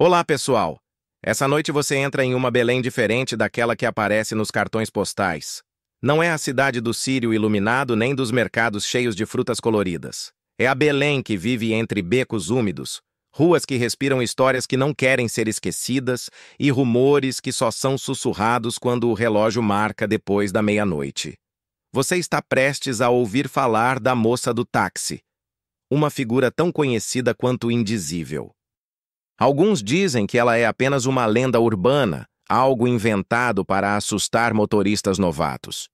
Olá, pessoal! Essa noite você entra em uma Belém diferente daquela que aparece nos cartões postais. Não é a cidade do Círio iluminado nem dos mercados cheios de frutas coloridas. É a Belém que vive entre becos úmidos, ruas que respiram histórias que não querem ser esquecidas e rumores que só são sussurrados quando o relógio marca depois da meia-noite. Você está prestes a ouvir falar da moça do táxi, uma figura tão conhecida quanto indizível. Alguns dizem que ela é apenas uma lenda urbana, algo inventado para assustar motoristas novatos.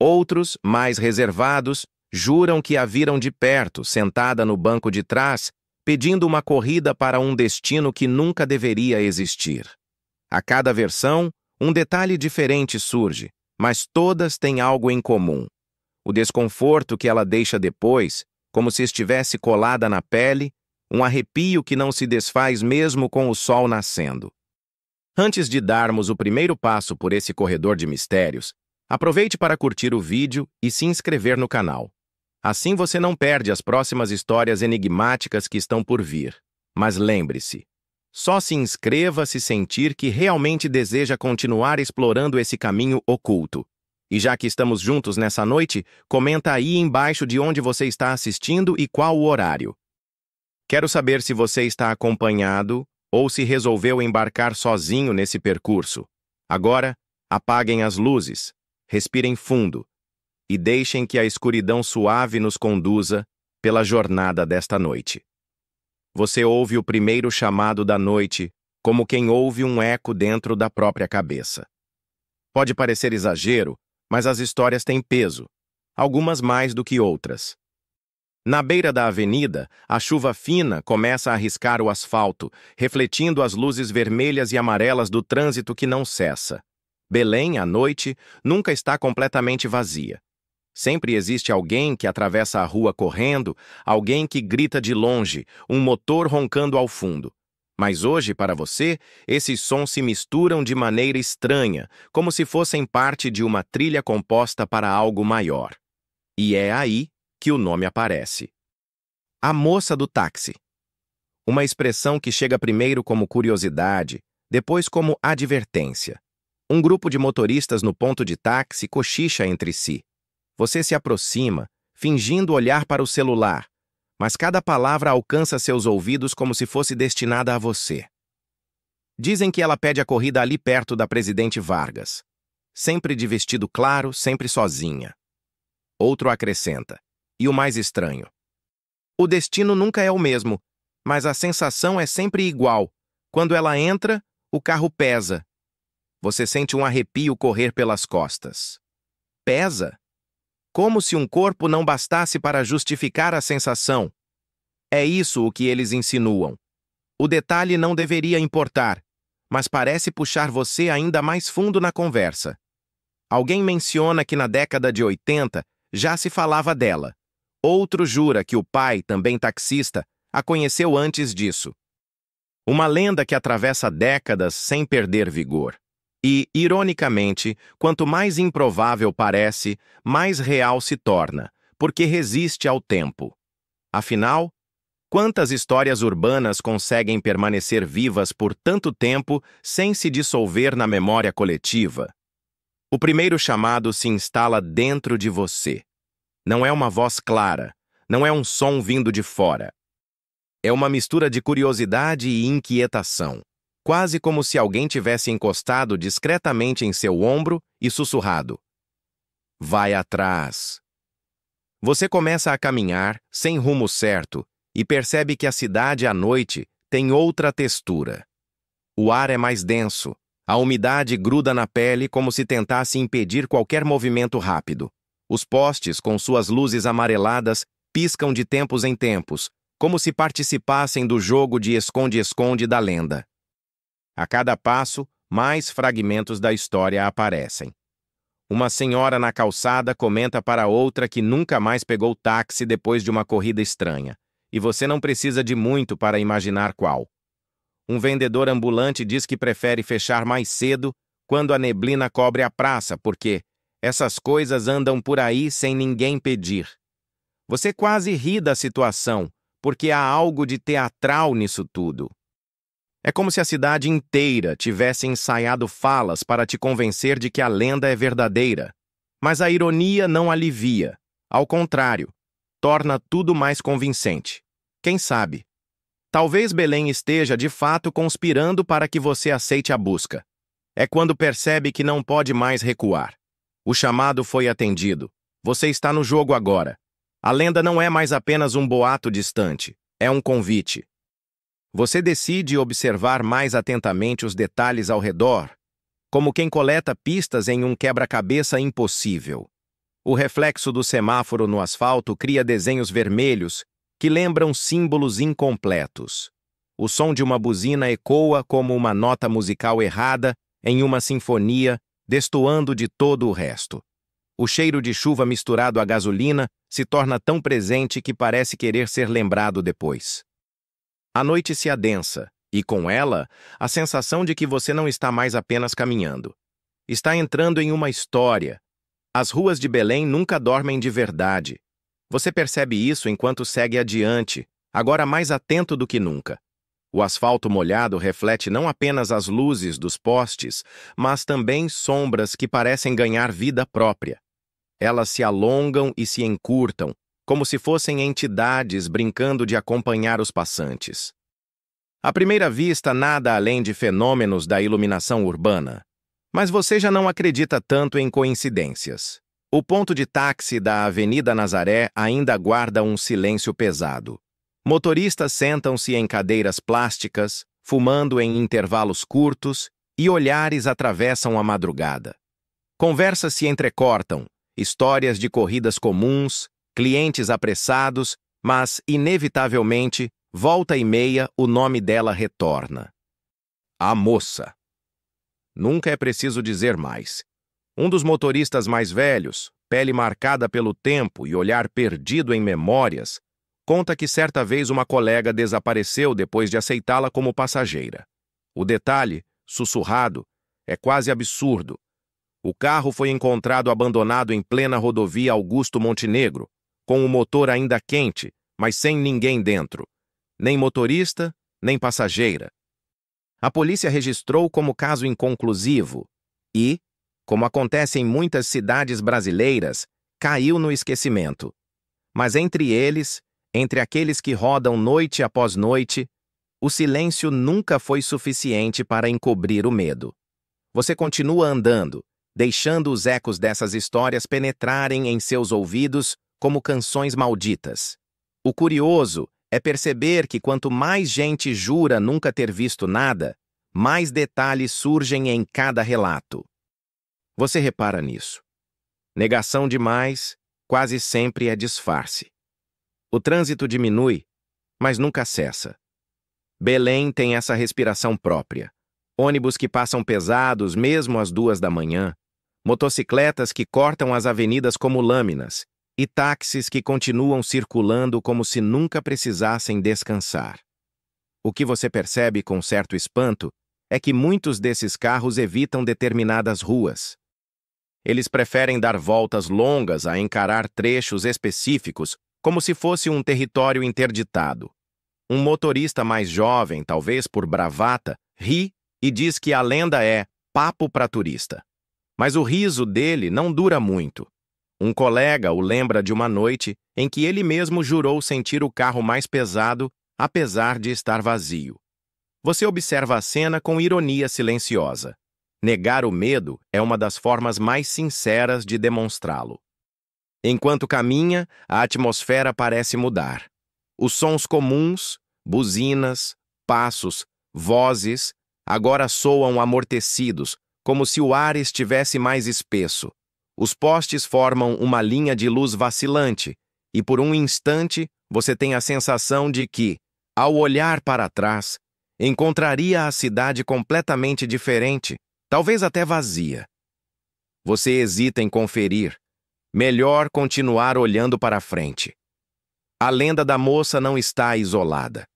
Outros, mais reservados, juram que a viram de perto, sentada no banco de trás, pedindo uma corrida para um destino que nunca deveria existir. A cada versão, um detalhe diferente surge, mas todas têm algo em comum. O desconforto que ela deixa depois, como se estivesse colada na pele, um arrepio que não se desfaz mesmo com o sol nascendo. Antes de darmos o primeiro passo por esse corredor de mistérios, aproveite para curtir o vídeo e se inscrever no canal. Assim você não perde as próximas histórias enigmáticas que estão por vir. Mas lembre-se, só se inscreva se sentir que realmente deseja continuar explorando esse caminho oculto. E já que estamos juntos nessa noite, comenta aí embaixo de onde você está assistindo e qual o horário. Quero saber se você está acompanhado ou se resolveu embarcar sozinho nesse percurso. Agora, apaguem as luzes, respirem fundo e deixem que a escuridão suave nos conduza pela jornada desta noite. Você ouve o primeiro chamado da noite, como quem ouve um eco dentro da própria cabeça. Pode parecer exagero, mas as histórias têm peso, algumas mais do que outras. Na beira da avenida, a chuva fina começa a riscar o asfalto, refletindo as luzes vermelhas e amarelas do trânsito que não cessa. Belém, à noite, nunca está completamente vazia. Sempre existe alguém que atravessa a rua correndo, alguém que grita de longe, um motor roncando ao fundo. Mas hoje, para você, esses sons se misturam de maneira estranha, como se fossem parte de uma trilha composta para algo maior. E é aí que o nome aparece. A moça do táxi. Uma expressão que chega primeiro como curiosidade, depois como advertência. Um grupo de motoristas no ponto de táxi cochicha entre si. Você se aproxima, fingindo olhar para o celular, mas cada palavra alcança seus ouvidos como se fosse destinada a você. Dizem que ela pede a corrida ali perto da Presidente Vargas. Sempre de vestido claro, sempre sozinha. Outro acrescenta. E o mais estranho. O destino nunca é o mesmo, mas a sensação é sempre igual. Quando ela entra, o carro pesa. Você sente um arrepio correr pelas costas. Pesa? Como se um corpo não bastasse para justificar a sensação. É isso o que eles insinuam. O detalhe não deveria importar, mas parece puxar você ainda mais fundo na conversa. Alguém menciona que na década de 80 já se falava dela. Outro jura que o pai, também taxista, a conheceu antes disso. Uma lenda que atravessa décadas sem perder vigor. E, ironicamente, quanto mais improvável parece, mais real se torna, porque resiste ao tempo. Afinal, quantas histórias urbanas conseguem permanecer vivas por tanto tempo sem se dissolver na memória coletiva? O primeiro chamado se instala dentro de você. Não é uma voz clara, não é um som vindo de fora. É uma mistura de curiosidade e inquietação, quase como se alguém tivesse encostado discretamente em seu ombro e sussurrado. Vai atrás. Você começa a caminhar, sem rumo certo, e percebe que a cidade à noite tem outra textura. O ar é mais denso, a umidade gruda na pele como se tentasse impedir qualquer movimento rápido. Os postes, com suas luzes amareladas, piscam de tempos em tempos, como se participassem do jogo de esconde-esconde da lenda. A cada passo, mais fragmentos da história aparecem. Uma senhora na calçada comenta para outra que nunca mais pegou táxi depois de uma corrida estranha, e você não precisa de muito para imaginar qual. Um vendedor ambulante diz que prefere fechar mais cedo quando a neblina cobre a praça, porque essas coisas andam por aí sem ninguém pedir. Você quase ri da situação, porque há algo de teatral nisso tudo. É como se a cidade inteira tivesse ensaiado falas para te convencer de que a lenda é verdadeira. Mas a ironia não alivia. Ao contrário, torna tudo mais convincente. Quem sabe? Talvez Belém esteja de fato conspirando para que você aceite a busca. É quando percebe que não pode mais recuar. O chamado foi atendido. Você está no jogo agora. A lenda não é mais apenas um boato distante. É um convite. Você decide observar mais atentamente os detalhes ao redor, como quem coleta pistas em um quebra-cabeça impossível. O reflexo do semáforo no asfalto cria desenhos vermelhos que lembram símbolos incompletos. O som de uma buzina ecoa como uma nota musical errada em uma sinfonia, destoando de todo o resto. O cheiro de chuva misturado à gasolina se torna tão presente que parece querer ser lembrado depois. A noite se adensa, e com ela, a sensação de que você não está mais apenas caminhando. Está entrando em uma história. As ruas de Belém nunca dormem de verdade. Você percebe isso enquanto segue adiante, agora mais atento do que nunca. O asfalto molhado reflete não apenas as luzes dos postes, mas também sombras que parecem ganhar vida própria. Elas se alongam e se encurtam, como se fossem entidades brincando de acompanhar os passantes. À primeira vista, nada além de fenômenos da iluminação urbana. Mas você já não acredita tanto em coincidências. O ponto de táxi da Avenida Nazaré ainda guarda um silêncio pesado. Motoristas sentam-se em cadeiras plásticas, fumando em intervalos curtos, e olhares atravessam a madrugada. Conversas se entrecortam, histórias de corridas comuns, clientes apressados, mas, inevitavelmente, volta e meia, o nome dela retorna. A moça. Nunca é preciso dizer mais. Um dos motoristas mais velhos, pele marcada pelo tempo e olhar perdido em memórias, conta que certa vez uma colega desapareceu depois de aceitá-la como passageira. O detalhe, sussurrado, é quase absurdo. O carro foi encontrado abandonado em plena rodovia Augusto Montenegro, com o motor ainda quente, mas sem ninguém dentro. Nem motorista, nem passageira. A polícia registrou como caso inconclusivo e, como acontece em muitas cidades brasileiras, caiu no esquecimento. Mas entre aqueles que rodam noite após noite, o silêncio nunca foi suficiente para encobrir o medo. Você continua andando, deixando os ecos dessas histórias penetrarem em seus ouvidos como canções malditas. O curioso é perceber que quanto mais gente jura nunca ter visto nada, mais detalhes surgem em cada relato. Você repara nisso. Negação demais quase sempre é disfarce. O trânsito diminui, mas nunca cessa. Belém tem essa respiração própria. Ônibus que passam pesados mesmo às 2 da manhã, motocicletas que cortam as avenidas como lâminas, e táxis que continuam circulando como se nunca precisassem descansar. O que você percebe com certo espanto é que muitos desses carros evitam determinadas ruas. Eles preferem dar voltas longas a encarar trechos específicos como se fosse um território interditado. Um motorista mais jovem, talvez por bravata, ri e diz que a lenda é papo para turista. Mas o riso dele não dura muito. Um colega o lembra de uma noite em que ele mesmo jurou sentir o carro mais pesado, apesar de estar vazio. Você observa a cena com ironia silenciosa. Negar o medo é uma das formas mais sinceras de demonstrá-lo. Enquanto caminha, a atmosfera parece mudar. Os sons comuns, buzinas, passos, vozes, agora soam amortecidos, como se o ar estivesse mais espesso. Os postes formam uma linha de luz vacilante, e por um instante você tem a sensação de que, ao olhar para trás, encontraria a cidade completamente diferente, talvez até vazia. Você hesita em conferir. Melhor continuar olhando para frente. A lenda da moça não está isolada.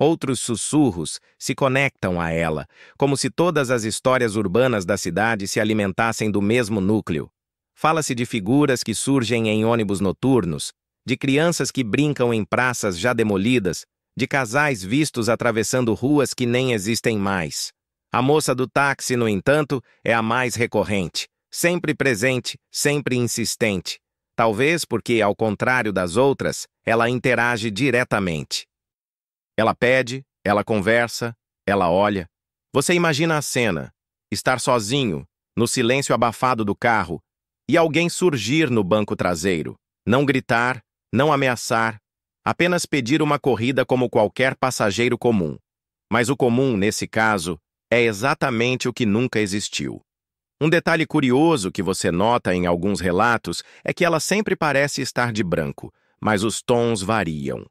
Outros sussurros se conectam a ela, como se todas as histórias urbanas da cidade se alimentassem do mesmo núcleo. Fala-se de figuras que surgem em ônibus noturnos, de crianças que brincam em praças já demolidas, de casais vistos atravessando ruas que nem existem mais. A moça do táxi, no entanto, é a mais recorrente, sempre presente, sempre insistente. Talvez porque, ao contrário das outras, ela interage diretamente. Ela pede, ela conversa, ela olha. Você imagina a cena: estar sozinho, no silêncio abafado do carro, e alguém surgir no banco traseiro. Não gritar, não ameaçar, apenas pedir uma corrida como qualquer passageiro comum. Mas o comum, nesse caso, é exatamente o que nunca existiu. Um detalhe curioso que você nota em alguns relatos é que ela sempre parece estar de branco, mas os tons variam.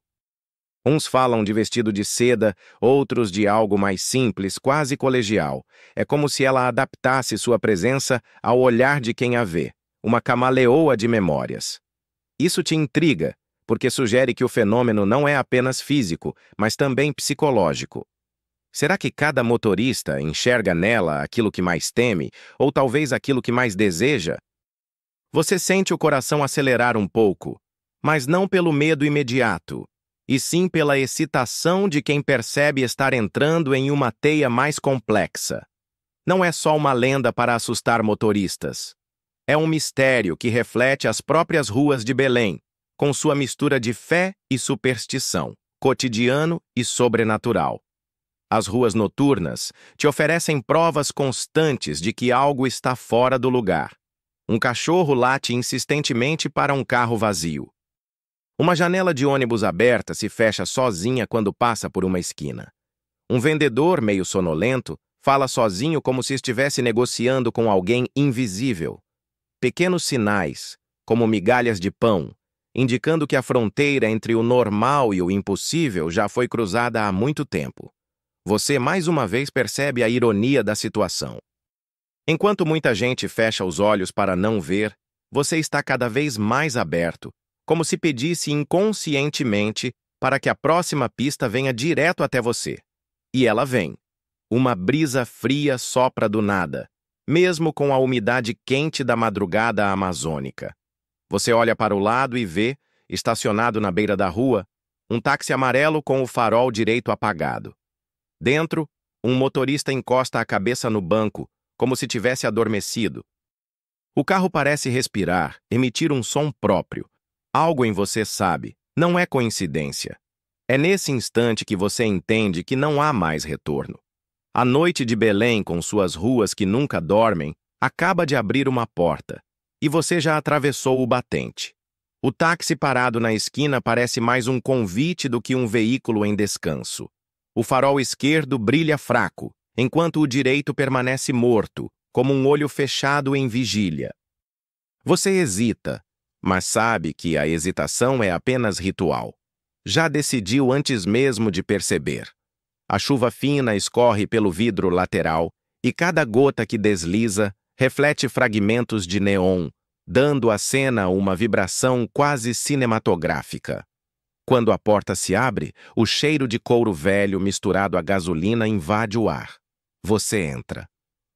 Uns falam de vestido de seda, outros de algo mais simples, quase colegial. É como se ela adaptasse sua presença ao olhar de quem a vê, uma camaleoa de memórias. Isso te intriga, porque sugere que o fenômeno não é apenas físico, mas também psicológico. Será que cada motorista enxerga nela aquilo que mais teme, ou talvez aquilo que mais deseja? Você sente o coração acelerar um pouco, mas não pelo medo imediato, e sim pela excitação de quem percebe estar entrando em uma teia mais complexa. Não é só uma lenda para assustar motoristas. É um mistério que reflete as próprias ruas de Belém, com sua mistura de fé e superstição, cotidiano e sobrenatural. As ruas noturnas te oferecem provas constantes de que algo está fora do lugar. Um cachorro late insistentemente para um carro vazio. Uma janela de ônibus aberta se fecha sozinha quando passa por uma esquina. Um vendedor, meio sonolento, fala sozinho como se estivesse negociando com alguém invisível. Pequenos sinais, como migalhas de pão, indicando que a fronteira entre o normal e o impossível já foi cruzada há muito tempo. Você mais uma vez percebe a ironia da situação. Enquanto muita gente fecha os olhos para não ver, você está cada vez mais aberto, como se pedisse inconscientemente para que a próxima pista venha direto até você. E ela vem. Uma brisa fria sopra do nada, mesmo com a umidade quente da madrugada amazônica. Você olha para o lado e vê, estacionado na beira da rua, um táxi amarelo com o farol direito apagado. Dentro, um motorista encosta a cabeça no banco, como se tivesse adormecido. O carro parece respirar, emitir um som próprio. Algo em você sabe, não é coincidência. É nesse instante que você entende que não há mais retorno. A noite de Belém, com suas ruas que nunca dormem, acaba de abrir uma porta, e você já atravessou o batente. O táxi parado na esquina parece mais um convite do que um veículo em descanso. O farol esquerdo brilha fraco, enquanto o direito permanece morto, como um olho fechado em vigília. Você hesita, mas sabe que a hesitação é apenas ritual. Já decidiu antes mesmo de perceber. A chuva fina escorre pelo vidro lateral e cada gota que desliza reflete fragmentos de neon, dando à cena uma vibração quase cinematográfica. Quando a porta se abre, o cheiro de couro velho misturado à gasolina invade o ar. Você entra.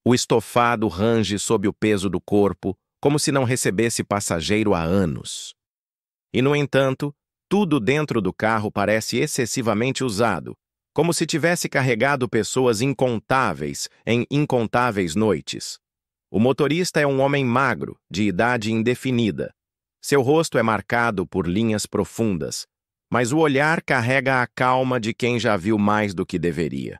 O estofado range sob o peso do corpo, como se não recebesse passageiro há anos. E, no entanto, tudo dentro do carro parece excessivamente usado, como se tivesse carregado pessoas incontáveis em incontáveis noites. O motorista é um homem magro, de idade indefinida. Seu rosto é marcado por linhas profundas, mas o olhar carrega a calma de quem já viu mais do que deveria.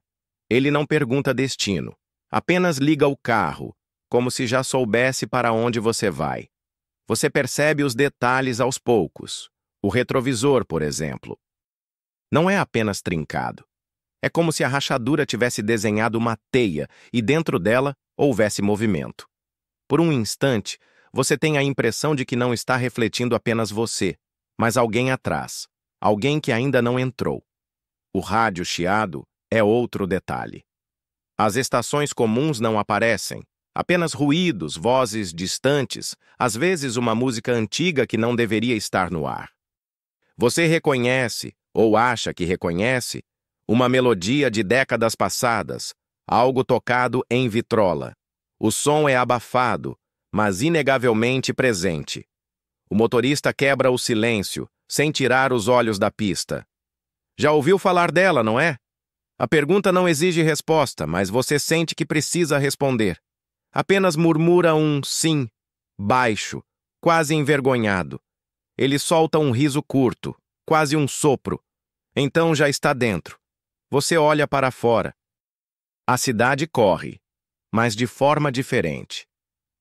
Ele não pergunta destino, apenas liga o carro, como se já soubesse para onde você vai. Você percebe os detalhes aos poucos. O retrovisor, por exemplo. Não é apenas trincado. É como se a rachadura tivesse desenhado uma teia e dentro dela houvesse movimento. Por um instante, você tem a impressão de que não está refletindo apenas você, mas alguém atrás. Alguém que ainda não entrou. O rádio chiado é outro detalhe. As estações comuns não aparecem, apenas ruídos, vozes distantes, às vezes uma música antiga que não deveria estar no ar. Você reconhece, ou acha que reconhece, uma melodia de décadas passadas, algo tocado em vitrola. O som é abafado, mas inegavelmente presente. O motorista quebra o silêncio, sem tirar os olhos da pista. Já ouviu falar dela, não é? A pergunta não exige resposta, mas você sente que precisa responder. Apenas murmura um sim, baixo, quase envergonhado. Ele solta um riso curto, quase um sopro. Então já está dentro. Você olha para fora. A cidade corre, mas de forma diferente.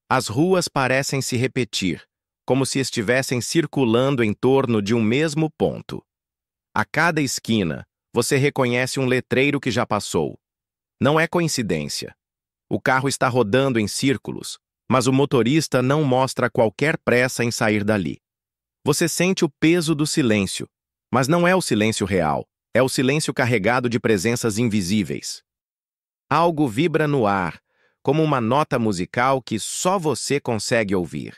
As ruas parecem se repetir, como se estivessem circulando em torno de um mesmo ponto. A cada esquina, você reconhece um letreiro que já passou. Não é coincidência. O carro está rodando em círculos, mas o motorista não mostra qualquer pressa em sair dali. Você sente o peso do silêncio, mas não é o silêncio real, é o silêncio carregado de presenças invisíveis. Algo vibra no ar, como uma nota musical que só você consegue ouvir.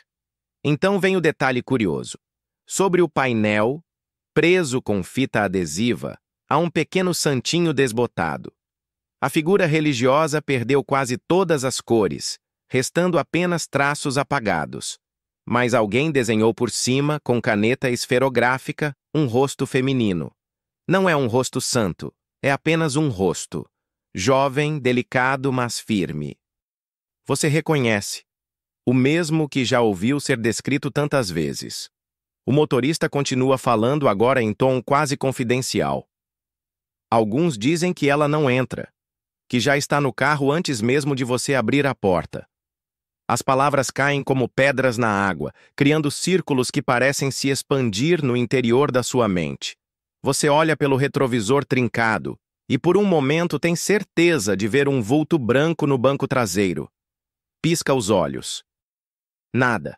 Então vem o detalhe curioso. Sobre o painel, preso com fita adesiva, há um pequeno santinho desbotado. A figura religiosa perdeu quase todas as cores, restando apenas traços apagados. Mas alguém desenhou por cima, com caneta esferográfica, um rosto feminino. Não é um rosto santo, é apenas um rosto. Jovem, delicado, mas firme. Você reconhece. O mesmo que já ouviu ser descrito tantas vezes. O motorista continua falando agora em tom quase confidencial. Alguns dizem que ela não entra, que já está no carro antes mesmo de você abrir a porta. As palavras caem como pedras na água, criando círculos que parecem se expandir no interior da sua mente. Você olha pelo retrovisor trincado e por um momento tem certeza de ver um vulto branco no banco traseiro. Pisca os olhos. Nada.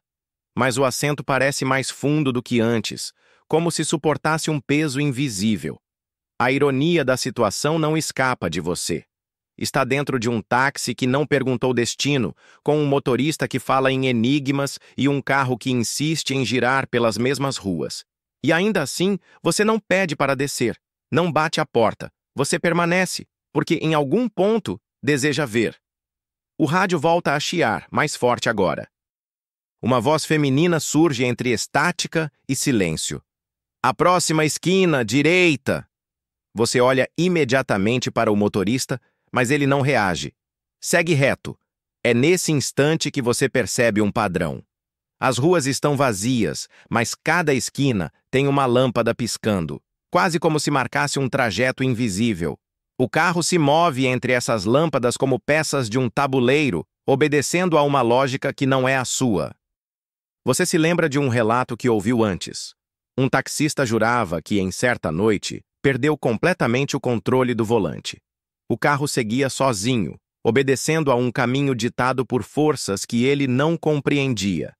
Mas o assento parece mais fundo do que antes, como se suportasse um peso invisível. A ironia da situação não escapa de você. Está dentro de um táxi que não perguntou destino, com um motorista que fala em enigmas e um carro que insiste em girar pelas mesmas ruas. E ainda assim, você não pede para descer, não bate a porta. Você permanece, porque em algum ponto deseja ver. O rádio volta a chiar, mais forte agora. Uma voz feminina surge entre estática e silêncio. A próxima esquina, direita! Você olha imediatamente para o motorista, mas ele não reage. Segue reto. É nesse instante que você percebe um padrão. As ruas estão vazias, mas cada esquina tem uma lâmpada piscando, quase como se marcasse um trajeto invisível. O carro se move entre essas lâmpadas como peças de um tabuleiro, obedecendo a uma lógica que não é a sua. Você se lembra de um relato que ouviu antes. Um taxista jurava que, em certa noite, perdeu completamente o controle do volante. O carro seguia sozinho, obedecendo a um caminho ditado por forças que ele não compreendia.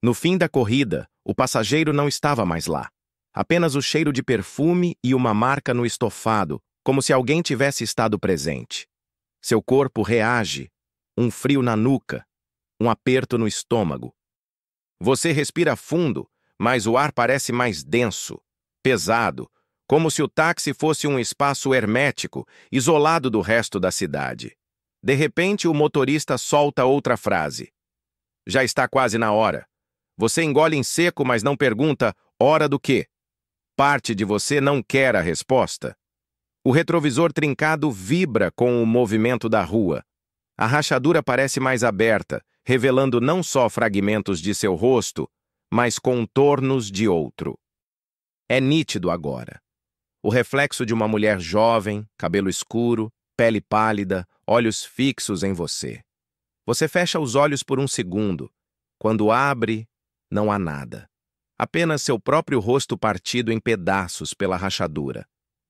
No fim da corrida, o passageiro não estava mais lá. Apenas o cheiro de perfume e uma marca no estofado, como se alguém tivesse estado presente. Seu corpo reage, um frio na nuca, um aperto no estômago. Você respira fundo, mas o ar parece mais denso, pesado, como se o táxi fosse um espaço hermético, isolado do resto da cidade. De repente, o motorista solta outra frase. Já está quase na hora. Você engole em seco, mas não pergunta hora do quê. Parte de você não quer a resposta. O retrovisor trincado vibra com o movimento da rua. A rachadura parece mais aberta, revelando não só fragmentos de seu rosto, mas contornos de outro. É nítido agora. O reflexo de uma mulher jovem, cabelo escuro, pele pálida, olhos fixos em você. Você fecha os olhos por um segundo. Quando abre, não há nada. Apenas seu próprio rosto partido em pedaços pela rachadura.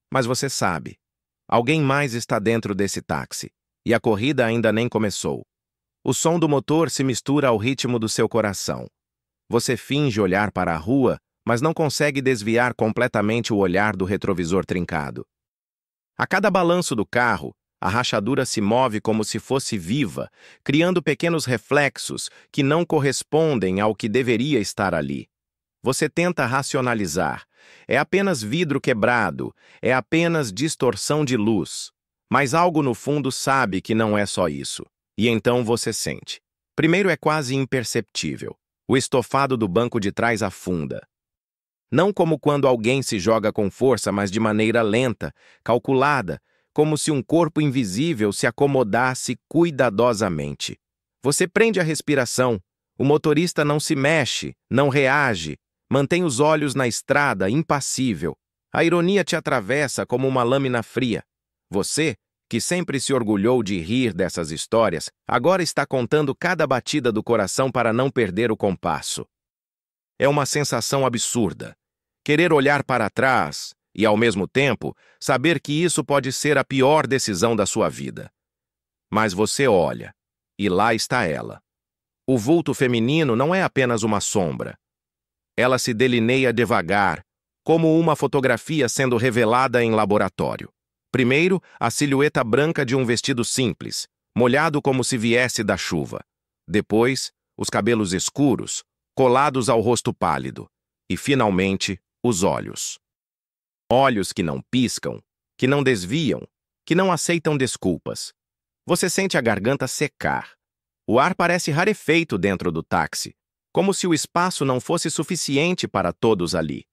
Mas você sabe, alguém mais está dentro desse táxi, e a corrida ainda nem começou. O som do motor se mistura ao ritmo do seu coração. Você finge olhar para a rua, mas não consegue desviar completamente o olhar do retrovisor trincado. A cada balanço do carro, a rachadura se move como se fosse viva, criando pequenos reflexos que não correspondem ao que deveria estar ali. Você tenta racionalizar. É apenas vidro quebrado, é apenas distorção de luz. Mas algo no fundo sabe que não é só isso. E então você sente. Primeiro é quase imperceptível. O estofado do banco de trás afunda. Não como quando alguém se joga com força, mas de maneira lenta, calculada, como se um corpo invisível se acomodasse cuidadosamente. Você prende a respiração, o motorista não se mexe, não reage, mantém os olhos na estrada, impassível. A ironia te atravessa como uma lâmina fria. Você, que sempre se orgulhou de rir dessas histórias, agora está contando cada batida do coração para não perder o compasso. É uma sensação absurda. Querer olhar para trás e, ao mesmo tempo, saber que isso pode ser a pior decisão da sua vida. Mas você olha, e lá está ela. O vulto feminino não é apenas uma sombra. Ela se delineia devagar, como uma fotografia sendo revelada em laboratório. Primeiro, a silhueta branca de um vestido simples, molhado como se viesse da chuva. Depois, os cabelos escuros, colados ao rosto pálido. E, finalmente, os olhos. Olhos que não piscam, que não desviam, que não aceitam desculpas. Você sente a garganta secar. O ar parece rarefeito dentro do táxi, como se o espaço não fosse suficiente para todos ali.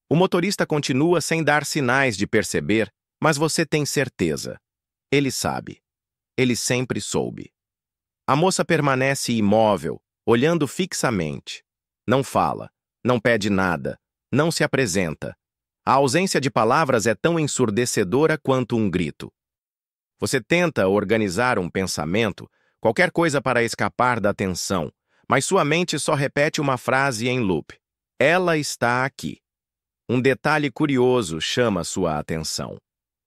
O motorista continua sem dar sinais de perceber, mas você tem certeza. Ele sabe. Ele sempre soube. A moça permanece imóvel, olhando fixamente. Não fala, não pede nada, não se apresenta. A ausência de palavras é tão ensurdecedora quanto um grito. Você tenta organizar um pensamento, qualquer coisa para escapar da tensão, mas sua mente só repete uma frase em loop. Ela está aqui. Um detalhe curioso chama sua atenção.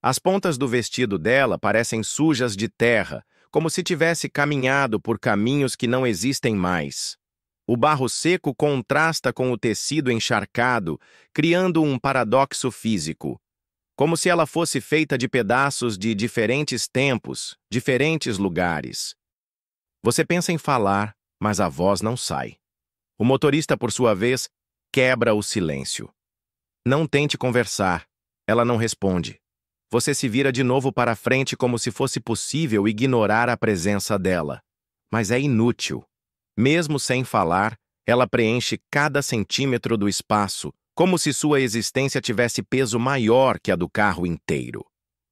As pontas do vestido dela parecem sujas de terra, como se tivesse caminhado por caminhos que não existem mais. O barro seco contrasta com o tecido encharcado, criando um paradoxo físico. Como se ela fosse feita de pedaços de diferentes tempos, diferentes lugares. Você pensa em falar, mas a voz não sai. O motorista, por sua vez, quebra o silêncio. Não tente conversar. Ela não responde. Você se vira de novo para frente como se fosse possível ignorar a presença dela. Mas é inútil. Mesmo sem falar, ela preenche cada centímetro do espaço, como se sua existência tivesse peso maior que a do carro inteiro.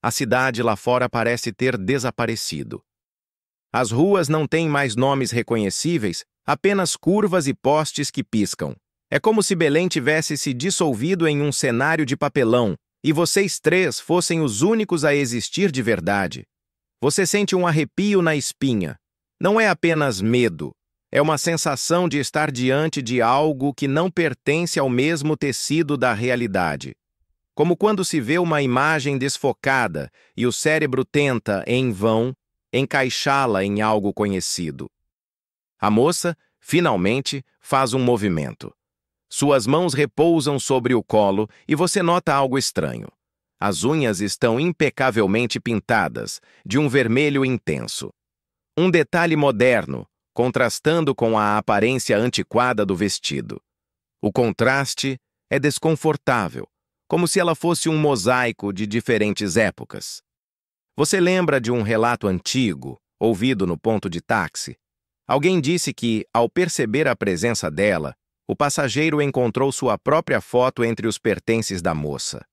A cidade lá fora parece ter desaparecido. As ruas não têm mais nomes reconhecíveis, apenas curvas e postes que piscam. É como se Belém tivesse se dissolvido em um cenário de papelão, e vocês três fossem os únicos a existir de verdade. Você sente um arrepio na espinha. Não é apenas medo. É uma sensação de estar diante de algo que não pertence ao mesmo tecido da realidade. Como quando se vê uma imagem desfocada e o cérebro tenta, em vão, encaixá-la em algo conhecido. A moça, finalmente, faz um movimento. Suas mãos repousam sobre o colo e você nota algo estranho. As unhas estão impecavelmente pintadas, de um vermelho intenso. Um detalhe moderno, contrastando com a aparência antiquada do vestido. O contraste é desconfortável, como se ela fosse um mosaico de diferentes épocas. Você lembra de um relato antigo, ouvido no ponto de táxi? Alguém disse que, ao perceber a presença dela, o passageiro encontrou sua própria foto entre os pertences da moça.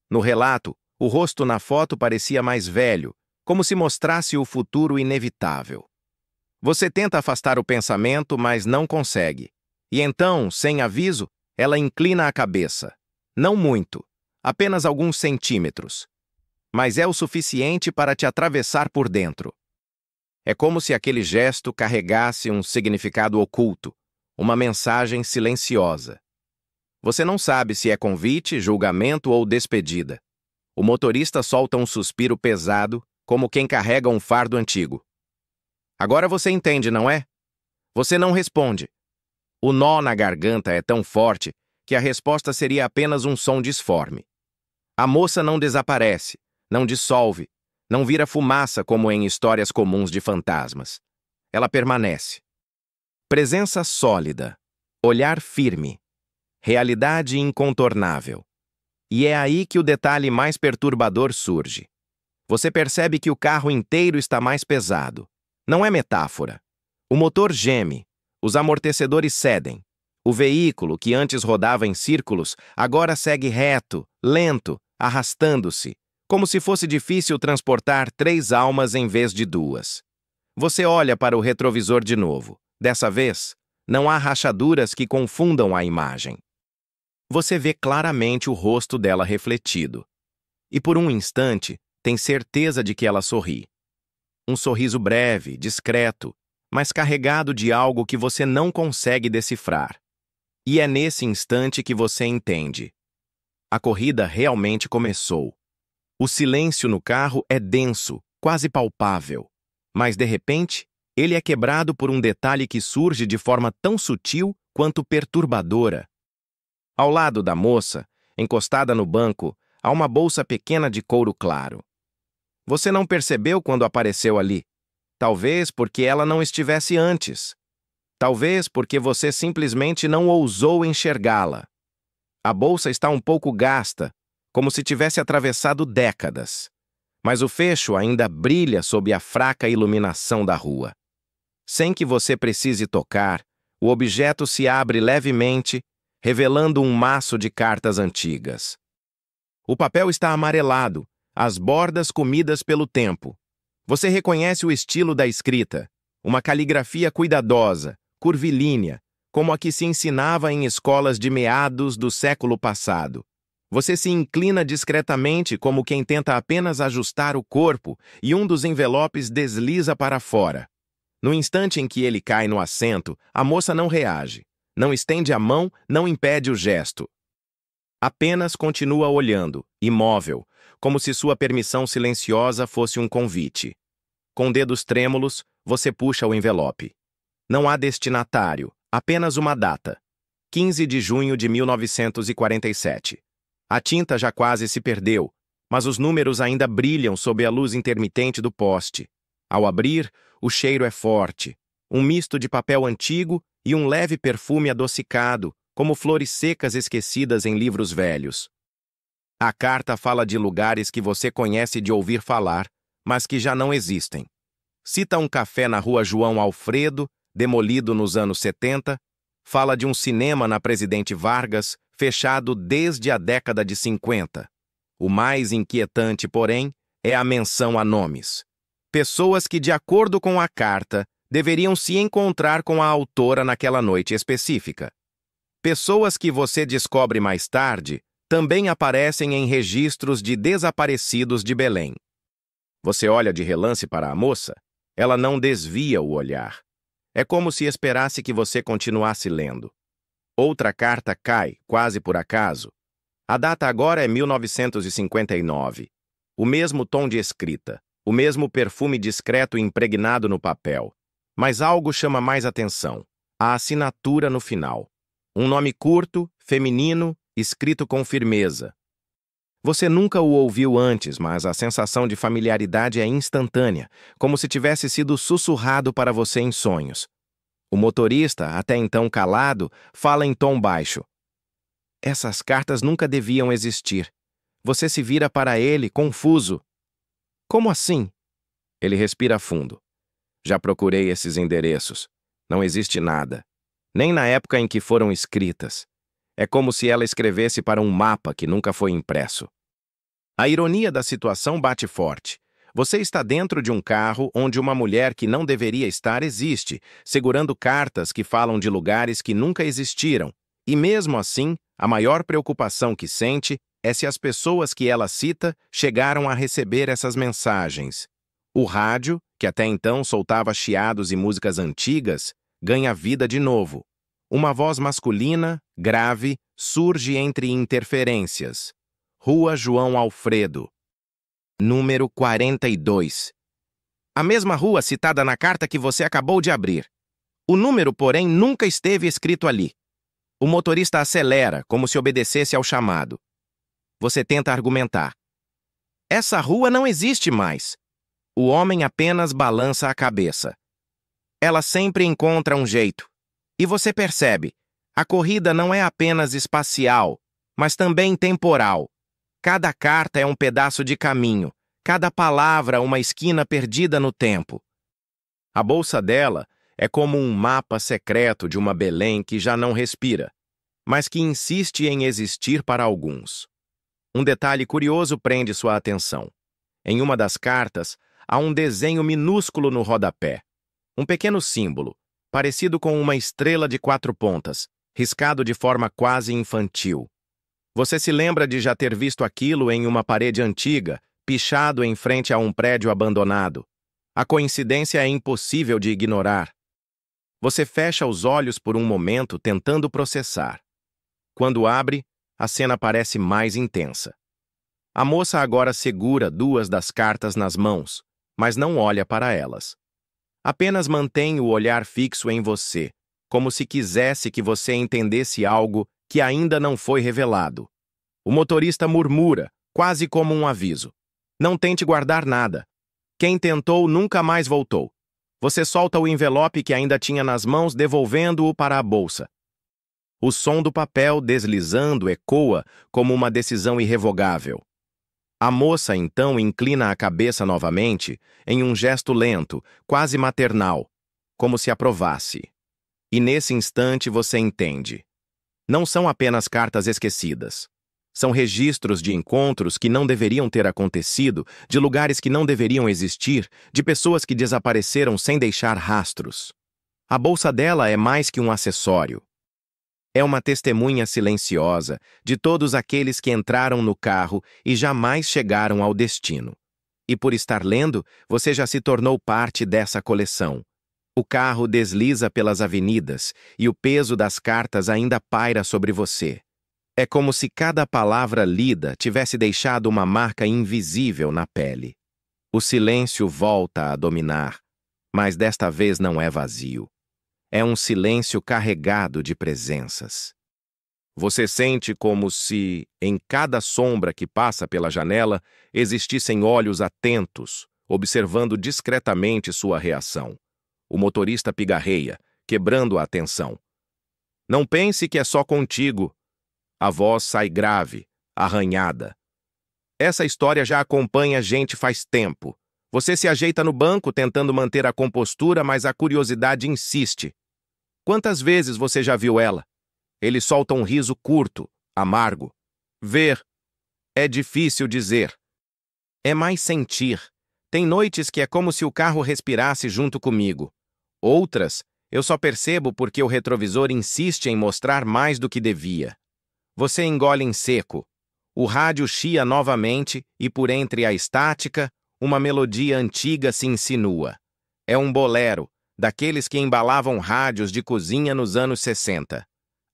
No relato, o rosto na foto parecia mais velho, como se mostrasse o futuro inevitável. Você tenta afastar o pensamento, mas não consegue. E então, sem aviso, ela inclina a cabeça. Não muito, apenas alguns centímetros. Mas é o suficiente para te atravessar por dentro. É como se aquele gesto carregasse um significado oculto, uma mensagem silenciosa. Você não sabe se é convite, julgamento ou despedida. O motorista solta um suspiro pesado, como quem carrega um fardo antigo. Agora você entende, não é? Você não responde. O nó na garganta é tão forte que a resposta seria apenas um som disforme. A moça não desaparece, não dissolve, não vira fumaça como em histórias comuns de fantasmas. Ela permanece. Presença sólida, olhar firme, realidade incontornável. E é aí que o detalhe mais perturbador surge. Você percebe que o carro inteiro está mais pesado. Não é metáfora. O motor geme, os amortecedores cedem, O veículo, que antes rodava em círculos, agora segue reto, lento, arrastando-se, como se fosse difícil transportar 3 almas em vez de 2. Você olha para o retrovisor de novo. Dessa vez, não há rachaduras que confundam a imagem. Você vê claramente o rosto dela refletido. E por um instante, tem certeza de que ela sorri. Um sorriso breve, discreto, mas carregado de algo que você não consegue decifrar. E é nesse instante que você entende. A corrida realmente começou. O silêncio no carro é denso, quase palpável. Mas, de repente, ele é quebrado por um detalhe que surge de forma tão sutil quanto perturbadora. Ao lado da moça, encostada no banco, há uma bolsa pequena de couro claro. Você não percebeu quando apareceu ali. Talvez porque ela não estivesse antes. Talvez porque você simplesmente não ousou enxergá-la. A bolsa está um pouco gasta, como se tivesse atravessado décadas. Mas o fecho ainda brilha sob a fraca iluminação da rua. Sem que você precise tocar, o objeto se abre levemente, revelando um maço de cartas antigas. O papel está amarelado, as bordas comidas pelo tempo. Você reconhece o estilo da escrita, uma caligrafia cuidadosa, curvilínea, como a que se ensinava em escolas de meados do século passado. Você se inclina discretamente como quem tenta apenas ajustar o corpo e um dos envelopes desliza para fora. No instante em que ele cai no assento, a moça não reage, não estende a mão, não impede o gesto. Apenas continua olhando, imóvel, como se sua permissão silenciosa fosse um convite. Com dedos trêmulos, você puxa o envelope. Não há destinatário, apenas uma data. 15 de junho de 1947. A tinta já quase se perdeu, mas os números ainda brilham sob a luz intermitente do poste. Ao abrir, o cheiro é forte, um misto de papel antigo e um leve perfume adocicado, como flores secas esquecidas em livros velhos. A carta fala de lugares que você conhece de ouvir falar, mas que já não existem. Cita um café na rua João Alfredo, demolido nos anos 70, fala de um cinema na Presidente Vargas, fechado desde a década de 50. O mais inquietante, porém, é a menção a nomes. Pessoas que, de acordo com a carta, deveriam se encontrar com a autora naquela noite específica. Pessoas que você descobre mais tarde também aparecem em registros de desaparecidos de Belém. Você olha de relance para a moça, ela não desvia o olhar. É como se esperasse que você continuasse lendo. Outra carta cai, quase por acaso. A data agora é 1959. O mesmo tom de escrita, o mesmo perfume discreto impregnado no papel. Mas algo chama mais atenção: a assinatura no final. Um nome curto, feminino, escrito com firmeza. Você nunca o ouviu antes, mas a sensação de familiaridade é instantânea, como se tivesse sido sussurrado para você em sonhos. O motorista, até então calado, fala em tom baixo. Essas cartas nunca deviam existir. Você se vira para ele, confuso. Como assim? Ele respira fundo. Já procurei esses endereços. Não existe nada. Nem na época em que foram escritas. É como se ela escrevesse para um mapa que nunca foi impresso. A ironia da situação bate forte. Você está dentro de um carro onde uma mulher que não deveria estar existe, segurando cartas que falam de lugares que nunca existiram. E mesmo assim, a maior preocupação que sente é se as pessoas que ela cita chegaram a receber essas mensagens. O rádio, que até então soltava chiados e músicas antigas, ganha vida de novo. Uma voz masculina, grave, surge entre interferências. Rua João Alfredo. Número 42. A mesma rua citada na carta que você acabou de abrir. O número, porém, nunca esteve escrito ali. O motorista acelera, como se obedecesse ao chamado. Você tenta argumentar. Essa rua não existe mais. O homem apenas balança a cabeça. Ela sempre encontra um jeito. E você percebe, a corrida não é apenas espacial, mas também temporal. Cada carta é um pedaço de caminho, cada palavra uma esquina perdida no tempo. A bolsa dela É como um mapa secreto de uma Belém que já não respira, mas que insiste em existir para alguns. Um detalhe curioso prende sua atenção. Em uma das cartas, há um desenho minúsculo no rodapé. Um pequeno símbolo, parecido com uma estrela de 4 pontas, riscado de forma quase infantil. Você se lembra de já ter visto aquilo em uma parede antiga, pichado em frente a um prédio abandonado. A coincidência é impossível de ignorar. Você fecha os olhos por um momento tentando processar. Quando abre, a cena parece mais intensa. A moça agora segura 2 das cartas nas mãos, mas não olha para elas. Apenas mantém o olhar fixo em você, como se quisesse que você entendesse algo que ainda não foi revelado. O motorista murmura, quase como um aviso. Não tente guardar nada. Quem tentou nunca mais voltou. Você solta o envelope que ainda tinha nas mãos, devolvendo-o para a bolsa. O som do papel deslizando ecoa como uma decisão irrevogável. A moça então inclina a cabeça novamente em um gesto lento, quase maternal, como se aprovasse. E nesse instante você entende. Não são apenas cartas esquecidas. São registros de encontros que não deveriam ter acontecido, de lugares que não deveriam existir, de pessoas que desapareceram sem deixar rastros. A bolsa dela é mais que um acessório. É uma testemunha silenciosa de todos aqueles que entraram no carro e jamais chegaram ao destino. E por estar lendo, você já se tornou parte dessa coleção. O carro desliza pelas avenidas e o peso das cartas ainda paira sobre você. É como se cada palavra lida tivesse deixado uma marca invisível na pele. O silêncio volta a dominar, mas desta vez não é vazio. É um silêncio carregado de presenças. Você sente como se, em cada sombra que passa pela janela, existissem olhos atentos, observando discretamente sua reação. O motorista pigarreia, quebrando a atenção. Não pense que é só contigo. A voz sai grave, arranhada. Essa história já acompanha a gente faz tempo. Você se ajeita no banco tentando manter a compostura, mas a curiosidade insiste. Quantas vezes você já viu ela? Ele solta um riso curto, amargo. Ver. É difícil dizer. É mais sentir. Tem noites que é como se o carro respirasse junto comigo. Outras, eu só percebo porque o retrovisor insiste em mostrar mais do que devia. Você engole em seco. O rádio chia novamente e por entre a estática, uma melodia antiga se insinua. É um bolero, daqueles que embalavam rádios de cozinha nos anos 60.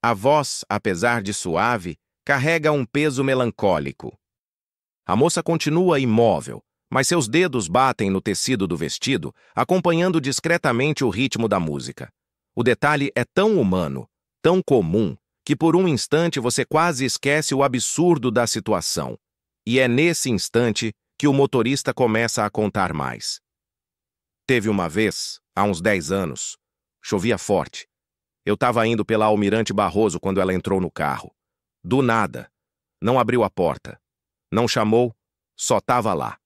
A voz, apesar de suave, carrega um peso melancólico. A moça continua imóvel, mas seus dedos batem no tecido do vestido, acompanhando discretamente o ritmo da música. O detalhe é tão humano, tão comum, que por um instante você quase esquece o absurdo da situação. E é nesse instante que o motorista começa a contar mais. Teve uma vez, há uns 10 anos, chovia forte. Eu estava indo pela Almirante Barroso quando ela entrou no carro. Do nada. Não abriu a porta. Não chamou, só estava lá.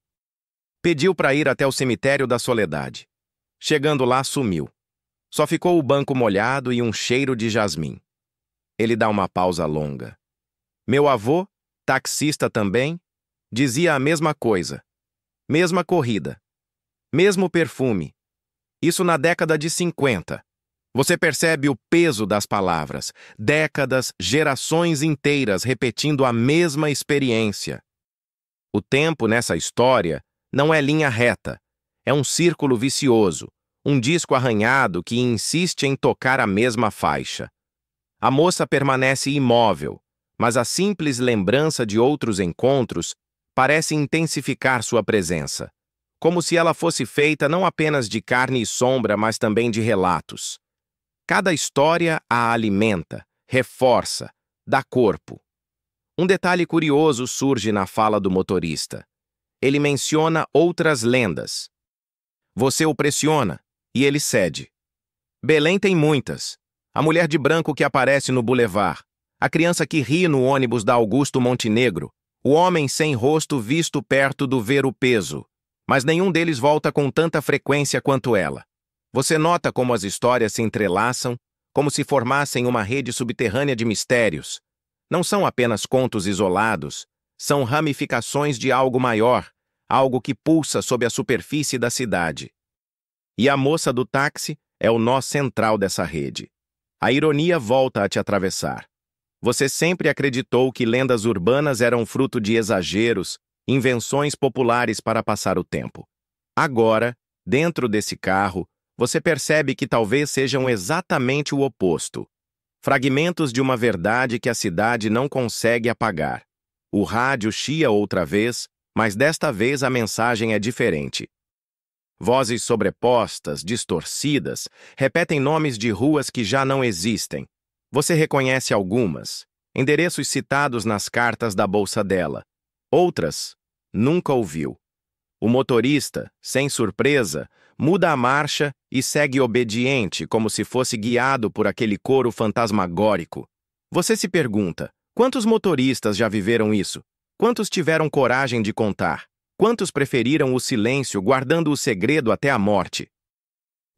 Pediu para ir até o cemitério da Soledade. Chegando lá, sumiu. Só ficou o banco molhado e um cheiro de jasmim. Ele dá uma pausa longa. Meu avô, taxista também, dizia a mesma coisa. Mesma corrida. Mesmo perfume. Isso na década de 50. Você percebe o peso das palavras. Décadas, gerações inteiras repetindo a mesma experiência. O tempo nessa história não é linha reta. É um círculo vicioso. Um disco arranhado que insiste em tocar a mesma faixa. A moça permanece imóvel, mas a simples lembrança de outros encontros parece intensificar sua presença, como se ela fosse feita não apenas de carne e sombra, mas também de relatos. Cada história a alimenta, reforça, dá corpo. Um detalhe curioso surge na fala do motorista. Ele menciona outras lendas. Você o pressiona, e ele cede. Belém tem muitas. A mulher de branco que aparece no bulevar, a criança que ri no ônibus da Augusto Montenegro, o homem sem rosto visto perto do ver o peso, mas nenhum deles volta com tanta frequência quanto ela. Você nota como as histórias se entrelaçam, como se formassem uma rede subterrânea de mistérios. Não são apenas contos isolados, são ramificações de algo maior, algo que pulsa sob a superfície da cidade. E a moça do táxi é o nó central dessa rede. A ironia volta a te atravessar. Você sempre acreditou que lendas urbanas eram fruto de exageros, invenções populares para passar o tempo. Agora, dentro desse carro, você percebe que talvez sejam exatamente o oposto. Fragmentos de uma verdade que a cidade não consegue apagar. O rádio chia outra vez, mas desta vez a mensagem é diferente. Vozes sobrepostas, distorcidas, repetem nomes de ruas que já não existem. Você reconhece algumas, endereços citados nas cartas da bolsa dela. Outras, nunca ouviu. O motorista, sem surpresa, muda a marcha e segue obediente, como se fosse guiado por aquele coro fantasmagórico. Você se pergunta, quantos motoristas já viveram isso? Quantos tiveram coragem de contar? Quantos preferiram o silêncio, guardando o segredo até a morte?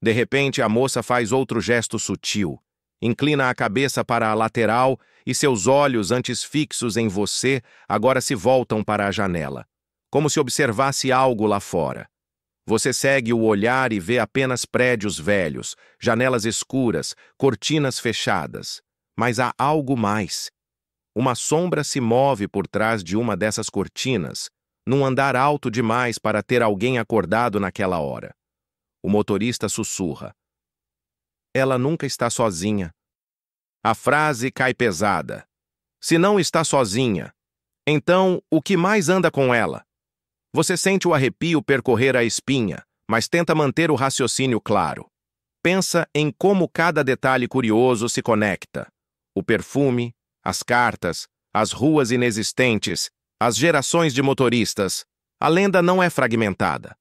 De repente, a moça faz outro gesto sutil. Inclina a cabeça para a lateral e seus olhos, antes fixos em você, agora se voltam para a janela, como se observasse algo lá fora. Você segue o olhar e vê apenas prédios velhos, janelas escuras, cortinas fechadas. Mas há algo mais. Uma sombra se move por trás de uma dessas cortinas, num andar alto demais para ter alguém acordado naquela hora. O motorista sussurra. Ela nunca está sozinha. A frase cai pesada. Se não está sozinha, então o que mais anda com ela? Você sente o arrepio percorrer a espinha, mas tenta manter o raciocínio claro. Pensa em como cada detalhe curioso se conecta. O perfume, as cartas, as ruas inexistentes, as gerações de motoristas. A lenda não é fragmentada.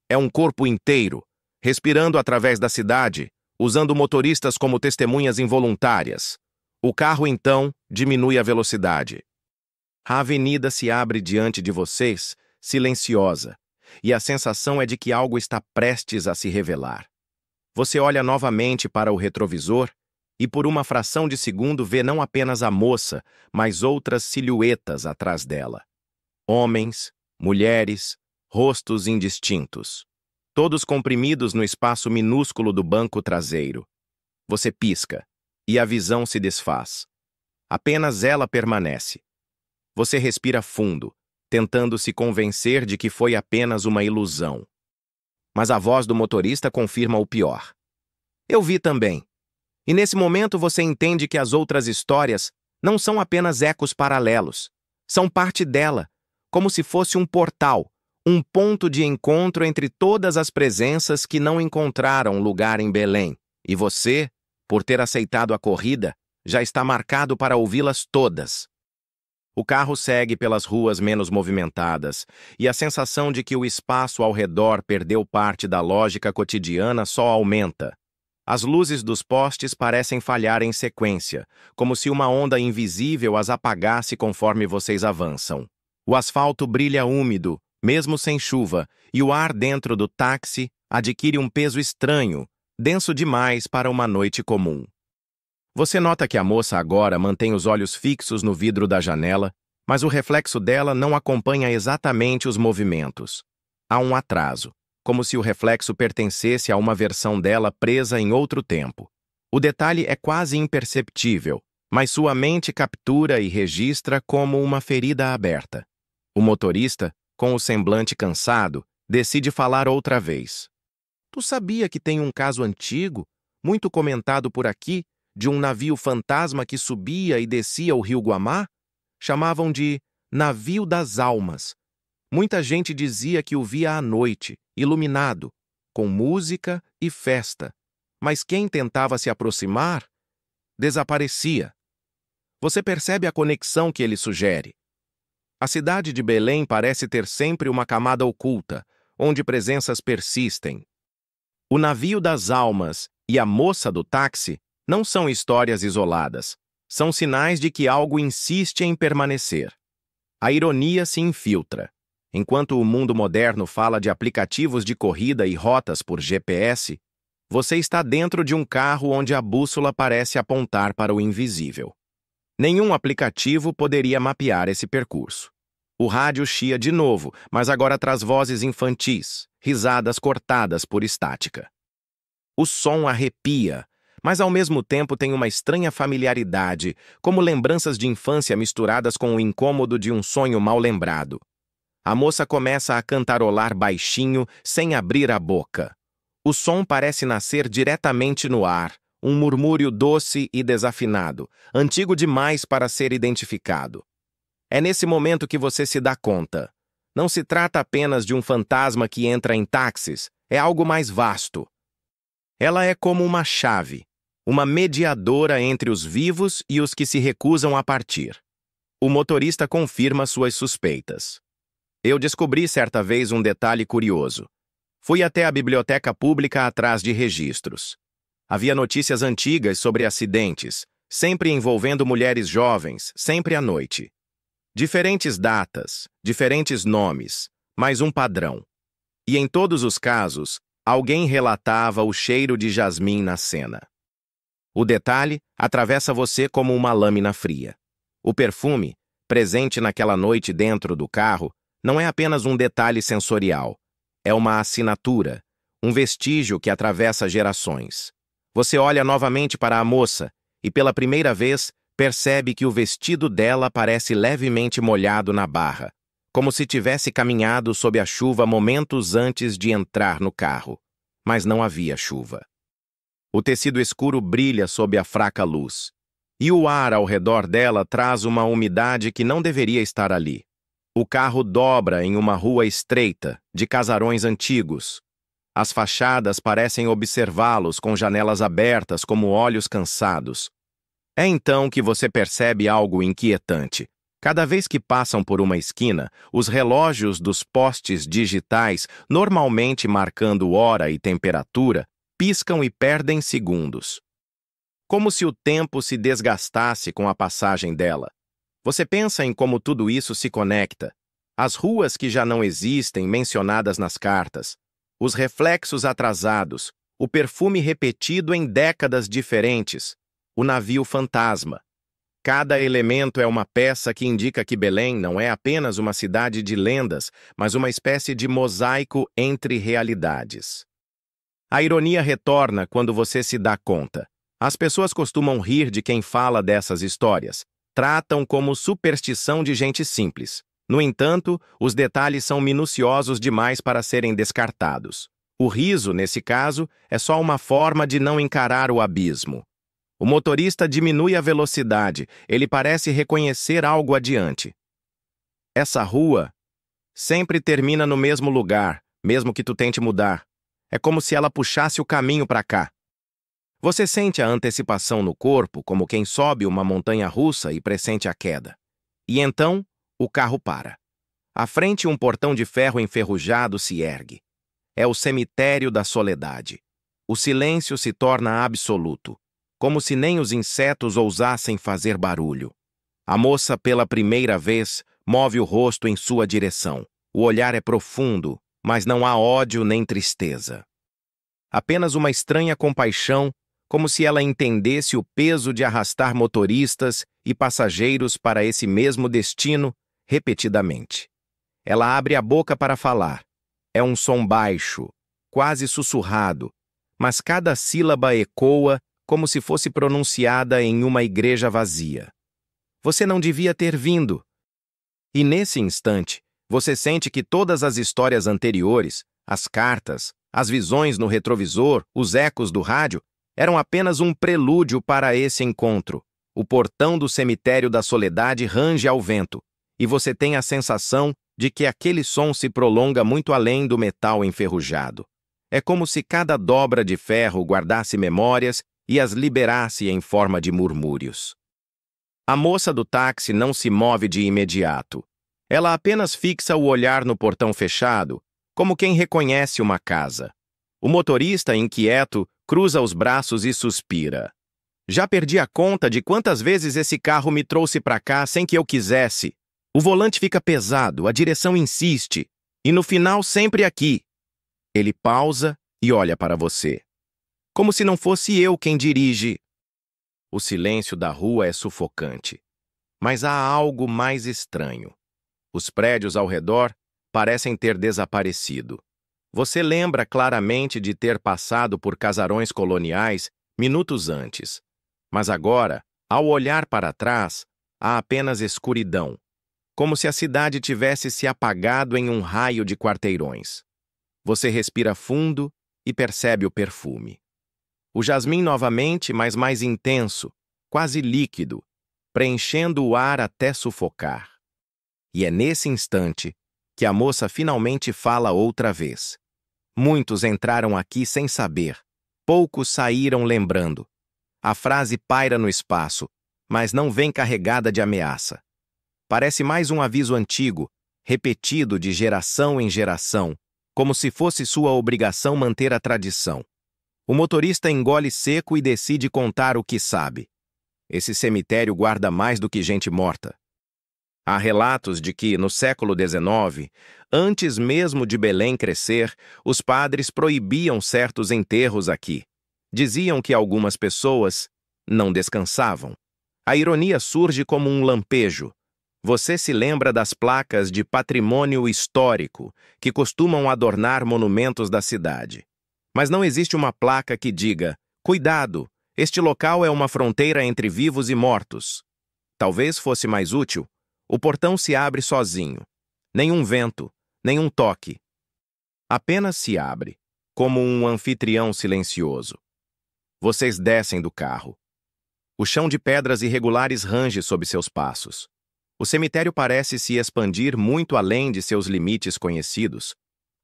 É um corpo inteiro, respirando através da cidade, usando motoristas como testemunhas involuntárias. O carro, então, diminui a velocidade. A avenida se abre diante de vocês, silenciosa, e a sensação é de que algo está prestes a se revelar. Você olha novamente para o retrovisor e, por uma fração de segundo, vê não apenas a moça, mas outras silhuetas atrás dela. Homens, mulheres, rostos indistintos. Todos comprimidos no espaço minúsculo do banco traseiro. Você pisca, e a visão se desfaz. Apenas ela permanece. Você respira fundo, tentando se convencer de que foi apenas uma ilusão. Mas a voz do motorista confirma o pior. Eu vi também. E nesse momento você entende que as outras histórias não são apenas ecos paralelos. São parte dela, como se fosse um portal, um ponto de encontro entre todas as presenças que não encontraram lugar em Belém. E você, por ter aceitado a corrida, já está marcado para ouvi-las todas. O carro segue pelas ruas menos movimentadas, e a sensação de que o espaço ao redor perdeu parte da lógica cotidiana só aumenta. As luzes dos postes parecem falhar em sequência, como se uma onda invisível as apagasse conforme vocês avançam. O asfalto brilha úmido, mesmo sem chuva, e o ar dentro do táxi adquire um peso estranho, denso demais para uma noite comum. Você nota que a moça agora mantém os olhos fixos no vidro da janela, mas o reflexo dela não acompanha exatamente os movimentos. Há um atraso, como se o reflexo pertencesse a uma versão dela presa em outro tempo. O detalhe é quase imperceptível, mas sua mente captura e registra como uma ferida aberta. O motorista, com o semblante cansado, decide falar outra vez. Tu sabia que tem um caso antigo, muito comentado por aqui, de um navio fantasma que subia e descia o rio Guamá? Chamavam de Navio das Almas. Muita gente dizia que o via à noite, iluminado, com música e festa. Mas quem tentava se aproximar, desaparecia. Você percebe a conexão que ele sugere. A cidade de Belém parece ter sempre uma camada oculta, onde presenças persistem. O Navio das Almas e a moça do táxi não são histórias isoladas, são sinais de que algo insiste em permanecer. A ironia se infiltra. Enquanto o mundo moderno fala de aplicativos de corrida e rotas por GPS, Você está dentro de um carro onde a bússola parece apontar para o invisível. Nenhum aplicativo poderia mapear esse percurso. O rádio chia de novo, mas agora traz vozes infantis, risadas cortadas por estática. O som arrepia, mas ao mesmo tempo tem uma estranha familiaridade, como lembranças de infância misturadas com o incômodo de um sonho mal lembrado. A moça começa a cantarolar baixinho, sem abrir a boca. O som parece nascer diretamente no ar, um murmúrio doce e desafinado, antigo demais para ser identificado. É nesse momento que você se dá conta. Não se trata apenas de um fantasma que entra em táxis, é algo mais vasto. Ela é como uma chave, uma mediadora entre os vivos e os que se recusam a partir. O motorista confirma suas suspeitas. Eu descobri certa vez um detalhe curioso. Fui até a biblioteca pública atrás de registros. Havia notícias antigas sobre acidentes, sempre envolvendo mulheres jovens, sempre à noite. Diferentes datas, diferentes nomes, mas um padrão. E em todos os casos, alguém relatava o cheiro de jasmim na cena. O detalhe atravessa você como uma lâmina fria. O perfume, presente naquela noite dentro do carro, não é apenas um detalhe sensorial. É uma assinatura, um vestígio que atravessa gerações. Você olha novamente para a moça e, pela primeira vez, percebe que o vestido dela parece levemente molhado na barra, como se tivesse caminhado sob a chuva momentos antes de entrar no carro. Mas não havia chuva. O tecido escuro brilha sob a fraca luz, e o ar ao redor dela traz uma umidade que não deveria estar ali. O carro dobra em uma rua estreita, de casarões antigos. As fachadas parecem observá-los com janelas abertas como olhos cansados. É então que você percebe algo inquietante. Cada vez que passam por uma esquina, os relógios dos postes digitais, normalmente marcando hora e temperatura, piscam e perdem segundos. Como se o tempo se desgastasse com a passagem dela. Você pensa em como tudo isso se conecta. As ruas que já não existem, mencionadas nas cartas, os reflexos atrasados, o perfume repetido em décadas diferentes, o navio fantasma. Cada elemento é uma peça que indica que Belém não é apenas uma cidade de lendas, mas uma espécie de mosaico entre realidades. A ironia retorna quando você se dá conta. As pessoas costumam rir de quem fala dessas histórias. Tratam como superstição de gente simples. No entanto, os detalhes são minuciosos demais para serem descartados. O riso, nesse caso, é só uma forma de não encarar o abismo. O motorista diminui a velocidade, ele parece reconhecer algo adiante. Essa rua sempre termina no mesmo lugar, mesmo que tu tente mudar. É como se ela puxasse o caminho para cá. Você sente a antecipação no corpo, como quem sobe uma montanha-russa e pressente a queda. E então, o carro para. À frente, um portão de ferro enferrujado se ergue. É o cemitério da soledade. O silêncio se torna absoluto, como se nem os insetos ousassem fazer barulho. A moça, pela primeira vez, move o rosto em sua direção. O olhar é profundo, mas não há ódio nem tristeza. Apenas uma estranha compaixão, como se ela entendesse o peso de arrastar motoristas e passageiros para esse mesmo destino repetidamente. Ela abre a boca para falar. É um som baixo, quase sussurrado, mas cada sílaba ecoa como se fosse pronunciada em uma igreja vazia. Você não devia ter vindo. E nesse instante, você sente que todas as histórias anteriores, as cartas, as visões no retrovisor, os ecos do rádio, eram apenas um prelúdio para esse encontro. O portão do cemitério da soledade range ao vento, e você tem a sensação de que aquele som se prolonga muito além do metal enferrujado. É como se cada dobra de ferro guardasse memórias e as liberasse em forma de murmúrios. A moça do táxi não se move de imediato. Ela apenas fixa o olhar no portão fechado, como quem reconhece uma casa. O motorista, inquieto, cruza os braços e suspira. Já perdi a conta de quantas vezes esse carro me trouxe para cá sem que eu quisesse. O volante fica pesado, a direção insiste, e no final sempre aqui. Ele pausa e olha para você. Como se não fosse eu quem dirige. O silêncio da rua é sufocante. Mas há algo mais estranho. Os prédios ao redor parecem ter desaparecido. Você lembra claramente de ter passado por casarões coloniais minutos antes. Mas agora, ao olhar para trás, há apenas escuridão, como se a cidade tivesse se apagado em um raio de quarteirões. Você respira fundo e percebe o perfume. O jasmim novamente, mas mais intenso, quase líquido, preenchendo o ar até sufocar. E é nesse instante que a moça finalmente fala outra vez. Muitos entraram aqui sem saber, poucos saíram lembrando. A frase paira no espaço, mas não vem carregada de ameaça. Parece mais um aviso antigo, repetido de geração em geração, como se fosse sua obrigação manter a tradição. O motorista engole seco e decide contar o que sabe. Esse cemitério guarda mais do que gente morta. Há relatos de que, no século XIX, antes mesmo de Belém crescer, os padres proibiam certos enterros aqui. Diziam que algumas pessoas não descansavam. A ironia surge como um lampejo. Você se lembra das placas de patrimônio histórico que costumam adornar monumentos da cidade. Mas não existe uma placa que diga: cuidado, este local é uma fronteira entre vivos e mortos. Talvez fosse mais útil. O portão se abre sozinho. Nenhum vento, nenhum toque. Apenas se abre, como um anfitrião silencioso. Vocês descem do carro. O chão de pedras irregulares range sob seus passos. O cemitério parece se expandir muito além de seus limites conhecidos,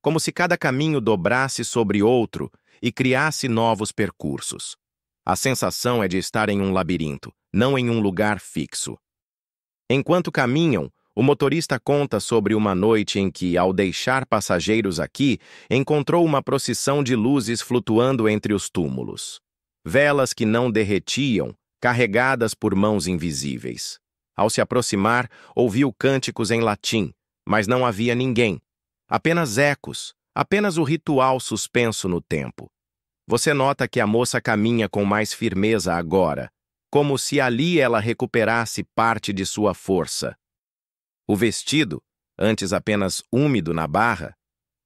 como se cada caminho dobrasse sobre outro e criasse novos percursos. A sensação é de estar em um labirinto, não em um lugar fixo. Enquanto caminham, o motorista conta sobre uma noite em que, ao deixar passageiros aqui, encontrou uma procissão de luzes flutuando entre os túmulos. Velas que não derretiam, carregadas por mãos invisíveis. Ao se aproximar, ouviu cânticos em latim, mas não havia ninguém. Apenas ecos, apenas o ritual suspenso no tempo. Você nota que a moça caminha com mais firmeza agora, como se ali ela recuperasse parte de sua força. O vestido, antes apenas úmido na barra,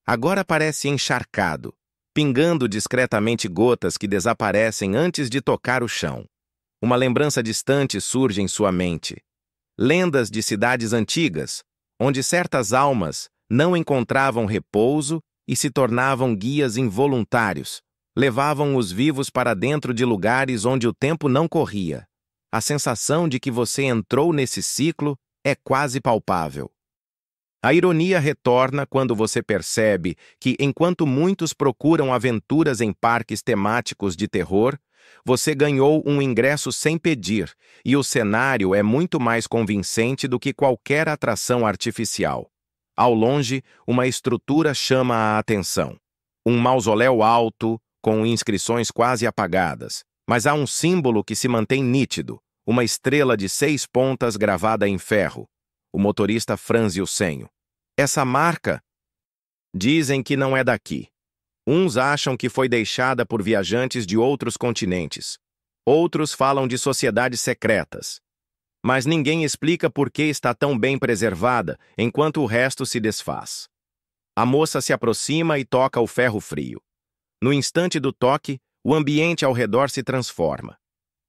agora parece encharcado, pingando discretamente gotas que desaparecem antes de tocar o chão. Uma lembrança distante surge em sua mente. Lendas de cidades antigas, onde certas almas não encontravam repouso e se tornavam guias involuntários, levavam os vivos para dentro de lugares onde o tempo não corria. A sensação de que você entrou nesse ciclo é quase palpável. A ironia retorna quando você percebe que, enquanto muitos procuram aventuras em parques temáticos de terror, você ganhou um ingresso sem pedir, e o cenário é muito mais convincente do que qualquer atração artificial. Ao longe, uma estrutura chama a atenção. Um mausoléu alto, com inscrições quase apagadas, mas há um símbolo que se mantém nítido, uma estrela de 6 pontas gravada em ferro. O motorista franze o senho. Essa marca? Dizem que não é daqui. Uns acham que foi deixada por viajantes de outros continentes. Outros falam de sociedades secretas. Mas ninguém explica por que está tão bem preservada enquanto o resto se desfaz. A moça se aproxima e toca o ferro frio. No instante do toque, o ambiente ao redor se transforma.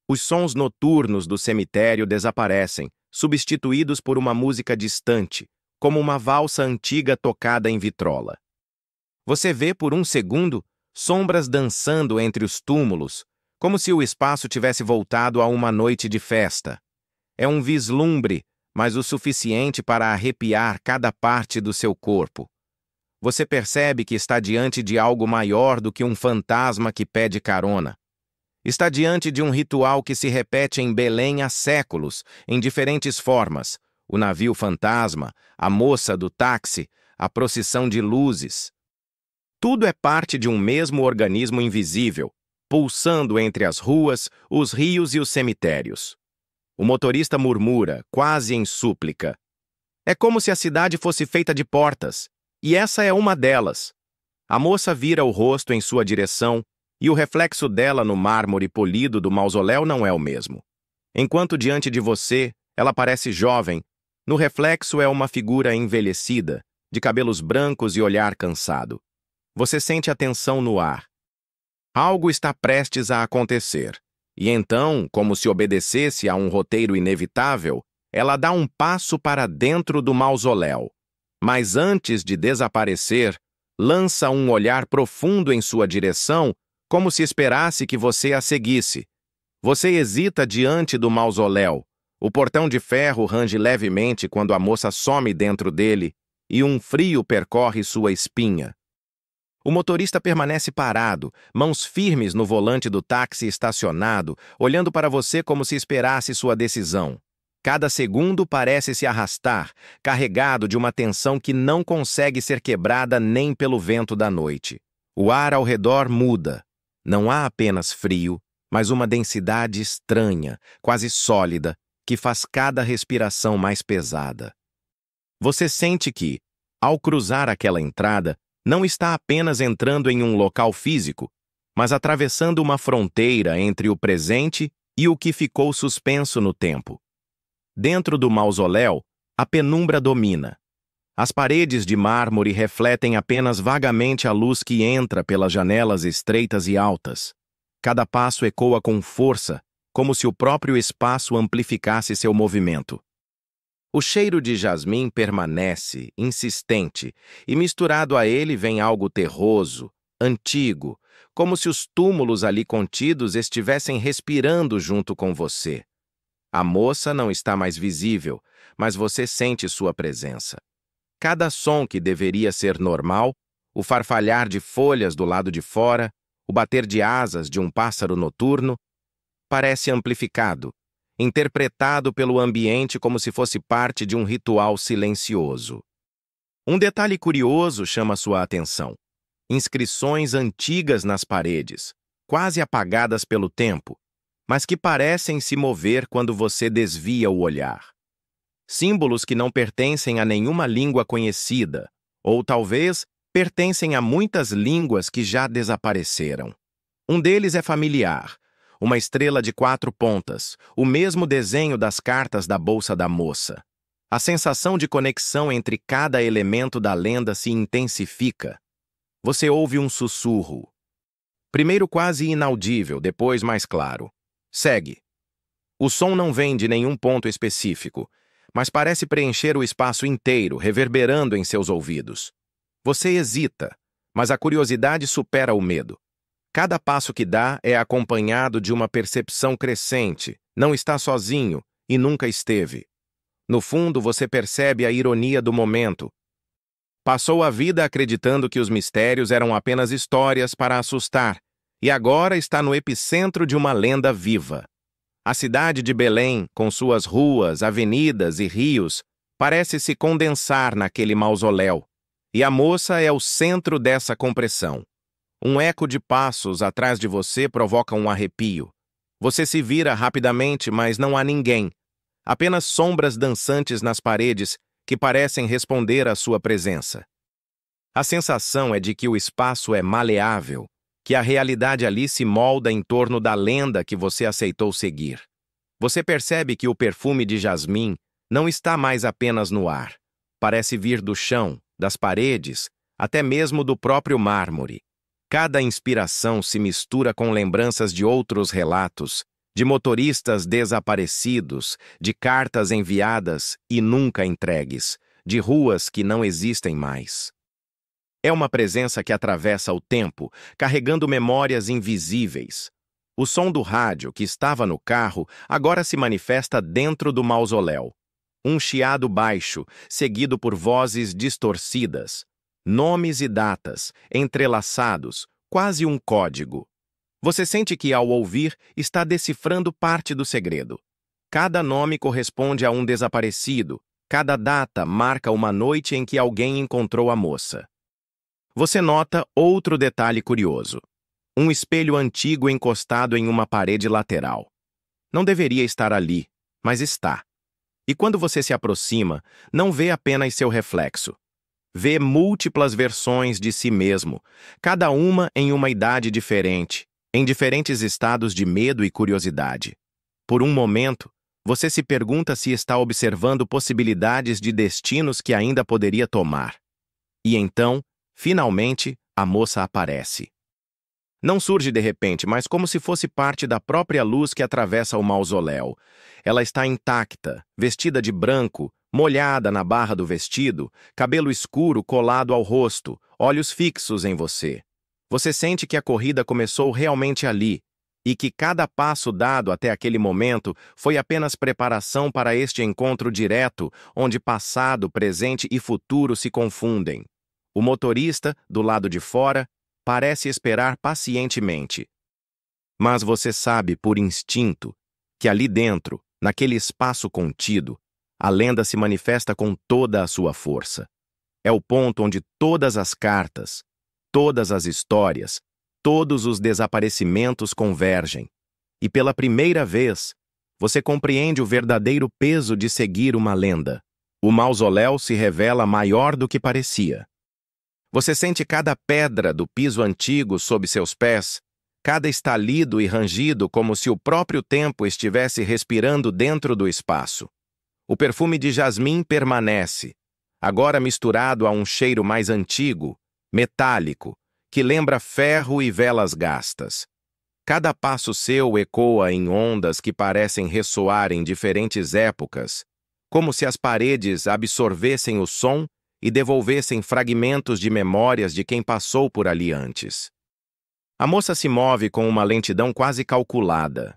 Os sons noturnos do cemitério desaparecem, substituídos por uma música distante, como uma valsa antiga tocada em vitrola. Você vê por um segundo sombras dançando entre os túmulos, como se o espaço tivesse voltado a uma noite de festa. É um vislumbre, mas o suficiente para arrepiar cada parte do seu corpo. Você percebe que está diante de algo maior do que um fantasma que pede carona. Está diante de um ritual que se repete em Belém há séculos, em diferentes formas. O navio fantasma, a moça do táxi, a procissão de luzes. Tudo é parte de um mesmo organismo invisível, pulsando entre as ruas, os rios e os cemitérios. O motorista murmura, quase em súplica. É como se a cidade fosse feita de portas, e essa é uma delas. A moça vira o rosto em sua direção, e o reflexo dela no mármore polido do mausoléu não é o mesmo. Enquanto diante de você, ela parece jovem, no reflexo é uma figura envelhecida, de cabelos brancos e olhar cansado. Você sente a tensão no ar. Algo está prestes a acontecer. E então, como se obedecesse a um roteiro inevitável, ela dá um passo para dentro do mausoléu. Mas antes de desaparecer, lança um olhar profundo em sua direção, como se esperasse que você a seguisse. Você hesita diante do mausoléu. O portão de ferro range levemente quando a moça some dentro dele, e um frio percorre sua espinha. O motorista permanece parado, mãos firmes no volante do táxi estacionado, olhando para você como se esperasse sua decisão. Cada segundo parece se arrastar, carregado de uma tensão que não consegue ser quebrada nem pelo vento da noite. O ar ao redor muda. Não há apenas frio, mas uma densidade estranha, quase sólida, que faz cada respiração mais pesada. Você sente que, ao cruzar aquela entrada, não está apenas entrando em um local físico, mas atravessando uma fronteira entre o presente e o que ficou suspenso no tempo. Dentro do mausoléu, a penumbra domina. As paredes de mármore refletem apenas vagamente a luz que entra pelas janelas estreitas e altas. Cada passo ecoa com força, como se o próprio espaço amplificasse seu movimento. O cheiro de jasmim permanece, insistente, e misturado a ele vem algo terroso, antigo, como se os túmulos ali contidos estivessem respirando junto com você. A moça não está mais visível, mas você sente sua presença. Cada som que deveria ser normal, o farfalhar de folhas do lado de fora, o bater de asas de um pássaro noturno, parece amplificado, interpretado pelo ambiente como se fosse parte de um ritual silencioso. Um detalhe curioso chama sua atenção. Inscrições antigas nas paredes, quase apagadas pelo tempo, mas que parecem se mover quando você desvia o olhar. Símbolos que não pertencem a nenhuma língua conhecida, ou talvez pertencem a muitas línguas que já desapareceram. Um deles é familiar, uma estrela de 4 pontas, o mesmo desenho das cartas da bolsa da moça. A sensação de conexão entre cada elemento da lenda se intensifica. Você ouve um sussurro. Primeiro quase inaudível, depois mais claro. Segue. O som não vem de nenhum ponto específico, mas parece preencher o espaço inteiro, reverberando em seus ouvidos. Você hesita, mas a curiosidade supera o medo. Cada passo que dá é acompanhado de uma percepção crescente, não está sozinho e nunca esteve. No fundo, você percebe a ironia do momento. Passou a vida acreditando que os mistérios eram apenas histórias para assustar, e agora está no epicentro de uma lenda viva. A cidade de Belém, com suas ruas, avenidas e rios, parece se condensar naquele mausoléu, e a moça é o centro dessa compressão. Um eco de passos atrás de você provoca um arrepio. Você se vira rapidamente, mas não há ninguém. Apenas sombras dançantes nas paredes que parecem responder à sua presença. A sensação é de que o espaço é maleável, que a realidade ali se molda em torno da lenda que você aceitou seguir. Você percebe que o perfume de jasmim não está mais apenas no ar. Parece vir do chão, das paredes, até mesmo do próprio mármore. Cada inspiração se mistura com lembranças de outros relatos, de motoristas desaparecidos, de cartas enviadas e nunca entregues, de ruas que não existem mais. É uma presença que atravessa o tempo, carregando memórias invisíveis. O som do rádio, que estava no carro, agora se manifesta dentro do mausoléu. Um chiado baixo, seguido por vozes distorcidas. Nomes e datas, entrelaçados, quase um código. Você sente que, ao ouvir, está decifrando parte do segredo. Cada nome corresponde a um desaparecido, cada data marca uma noite em que alguém encontrou a moça. Você nota outro detalhe curioso. Um espelho antigo encostado em uma parede lateral. Não deveria estar ali, mas está. E quando você se aproxima, não vê apenas seu reflexo. Vê múltiplas versões de si mesmo, cada uma em uma idade diferente, em diferentes estados de medo e curiosidade. Por um momento, você se pergunta se está observando possibilidades de destinos que ainda poderia tomar. E então, finalmente, a moça aparece. Não surge de repente, mas como se fosse parte da própria luz que atravessa o mausoléu. Ela está intacta, vestida de branco, molhada na barra do vestido, cabelo escuro colado ao rosto, olhos fixos em você. Você sente que a corrida começou realmente ali, e que cada passo dado até aquele momento foi apenas preparação para este encontro direto, onde passado, presente e futuro se confundem. O motorista, do lado de fora, parece esperar pacientemente. Mas você sabe, por instinto, que ali dentro, naquele espaço contido, a lenda se manifesta com toda a sua força. É o ponto onde todas as cartas, todas as histórias, todos os desaparecimentos convergem. E pela primeira vez, você compreende o verdadeiro peso de seguir uma lenda. O mausoléu se revela maior do que parecia. Você sente cada pedra do piso antigo sob seus pés, cada estalido e rangido como se o próprio tempo estivesse respirando dentro do espaço. O perfume de jasmim permanece, agora misturado a um cheiro mais antigo, metálico, que lembra ferro e velas gastas. Cada passo seu ecoa em ondas que parecem ressoar em diferentes épocas, como se as paredes absorvessem o som e devolvessem fragmentos de memórias de quem passou por ali antes. A moça se move com uma lentidão quase calculada.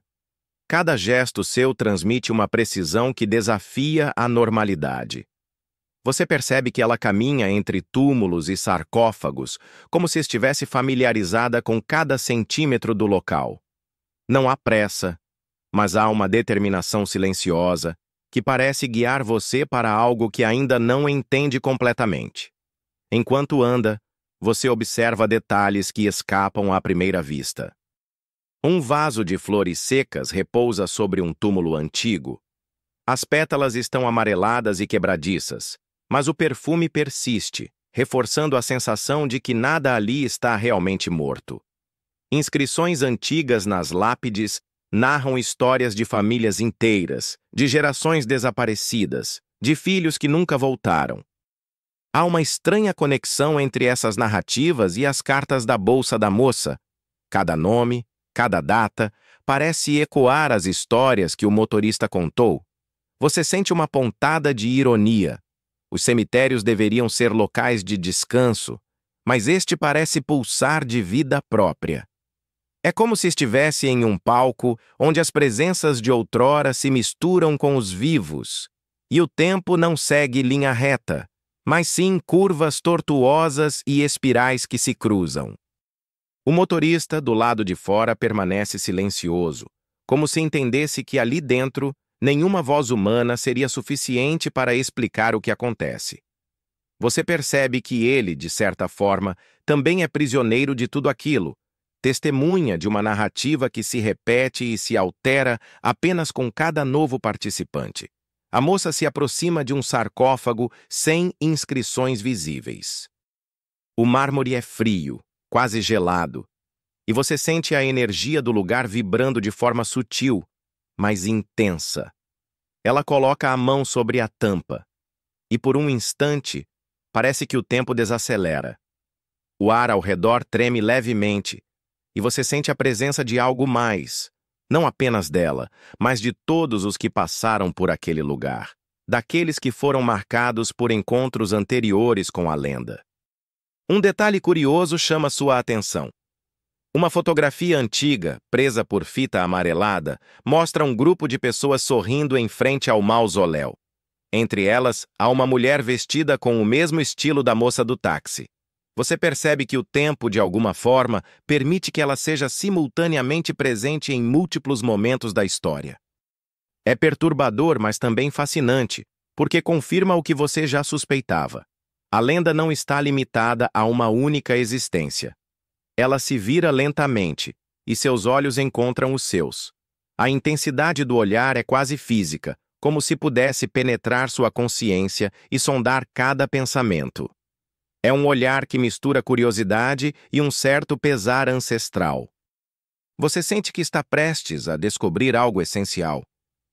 Cada gesto seu transmite uma precisão que desafia a normalidade. Você percebe que ela caminha entre túmulos e sarcófagos, como se estivesse familiarizada com cada centímetro do local. Não há pressa, mas há uma determinação silenciosa que parece guiar você para algo que ainda não entende completamente. Enquanto anda, você observa detalhes que escapam à primeira vista. Um vaso de flores secas repousa sobre um túmulo antigo. As pétalas estão amareladas e quebradiças, mas o perfume persiste, reforçando a sensação de que nada ali está realmente morto. Inscrições antigas nas lápides narram histórias de famílias inteiras, de gerações desaparecidas, de filhos que nunca voltaram. Há uma estranha conexão entre essas narrativas e as cartas da bolsa da moça. Cada nome, cada data, parece ecoar as histórias que o motorista contou. Você sente uma pontada de ironia. Os cemitérios deveriam ser locais de descanso, mas este parece pulsar de vida própria. É como se estivesse em um palco onde as presenças de outrora se misturam com os vivos, e o tempo não segue linha reta, mas sim curvas tortuosas e espirais que se cruzam. O motorista, do lado de fora, permanece silencioso, como se entendesse que ali dentro nenhuma voz humana seria suficiente para explicar o que acontece. Você percebe que ele, de certa forma, também é prisioneiro de tudo aquilo, testemunha de uma narrativa que se repete e se altera apenas com cada novo participante. A moça se aproxima de um sarcófago sem inscrições visíveis. O mármore é frio, quase gelado, e você sente a energia do lugar vibrando de forma sutil, mas intensa. Ela coloca a mão sobre a tampa, e por um instante, parece que o tempo desacelera. O ar ao redor treme levemente, e você sente a presença de algo mais, não apenas dela, mas de todos os que passaram por aquele lugar, daqueles que foram marcados por encontros anteriores com a lenda. Um detalhe curioso chama sua atenção. Uma fotografia antiga, presa por fita amarelada, mostra um grupo de pessoas sorrindo em frente ao mausoléu. Entre elas, há uma mulher vestida com o mesmo estilo da moça do táxi. Você percebe que o tempo, de alguma forma, permite que ela seja simultaneamente presente em múltiplos momentos da história. É perturbador, mas também fascinante, porque confirma o que você já suspeitava. A lenda não está limitada a uma única existência. Ela se vira lentamente, e seus olhos encontram os seus. A intensidade do olhar é quase física, como se pudesse penetrar sua consciência e sondar cada pensamento. É um olhar que mistura curiosidade e um certo pesar ancestral. Você sente que está prestes a descobrir algo essencial,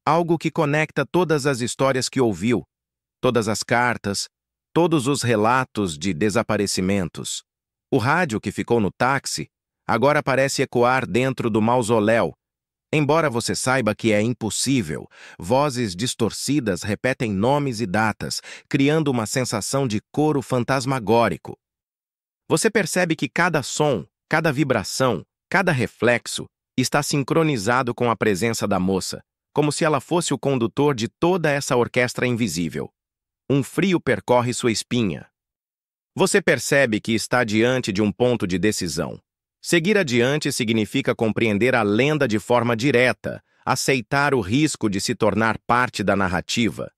algo que conecta todas as histórias que ouviu, todas as cartas, todos os relatos de desaparecimentos. O rádio que ficou no táxi agora parece ecoar dentro do mausoléu. Embora você saiba que é impossível, vozes distorcidas repetem nomes e datas, criando uma sensação de coro fantasmagórico. Você percebe que cada som, cada vibração, cada reflexo está sincronizado com a presença da moça, como se ela fosse o condutor de toda essa orquestra invisível. Um frio percorre sua espinha. Você percebe que está diante de um ponto de decisão. Seguir adiante significa compreender a lenda de forma direta, aceitar o risco de se tornar parte da narrativa.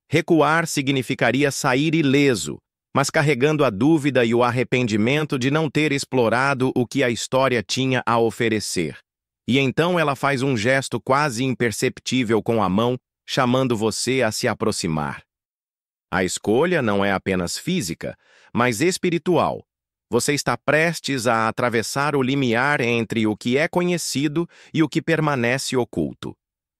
Recuar significaria sair ileso, mas carregando a dúvida e o arrependimento de não ter explorado o que a história tinha a oferecer. E então ela faz um gesto quase imperceptível com a mão, chamando você a se aproximar. A escolha não é apenas física, mas espiritual. Você está prestes a atravessar o limiar entre o que é conhecido e o que permanece oculto.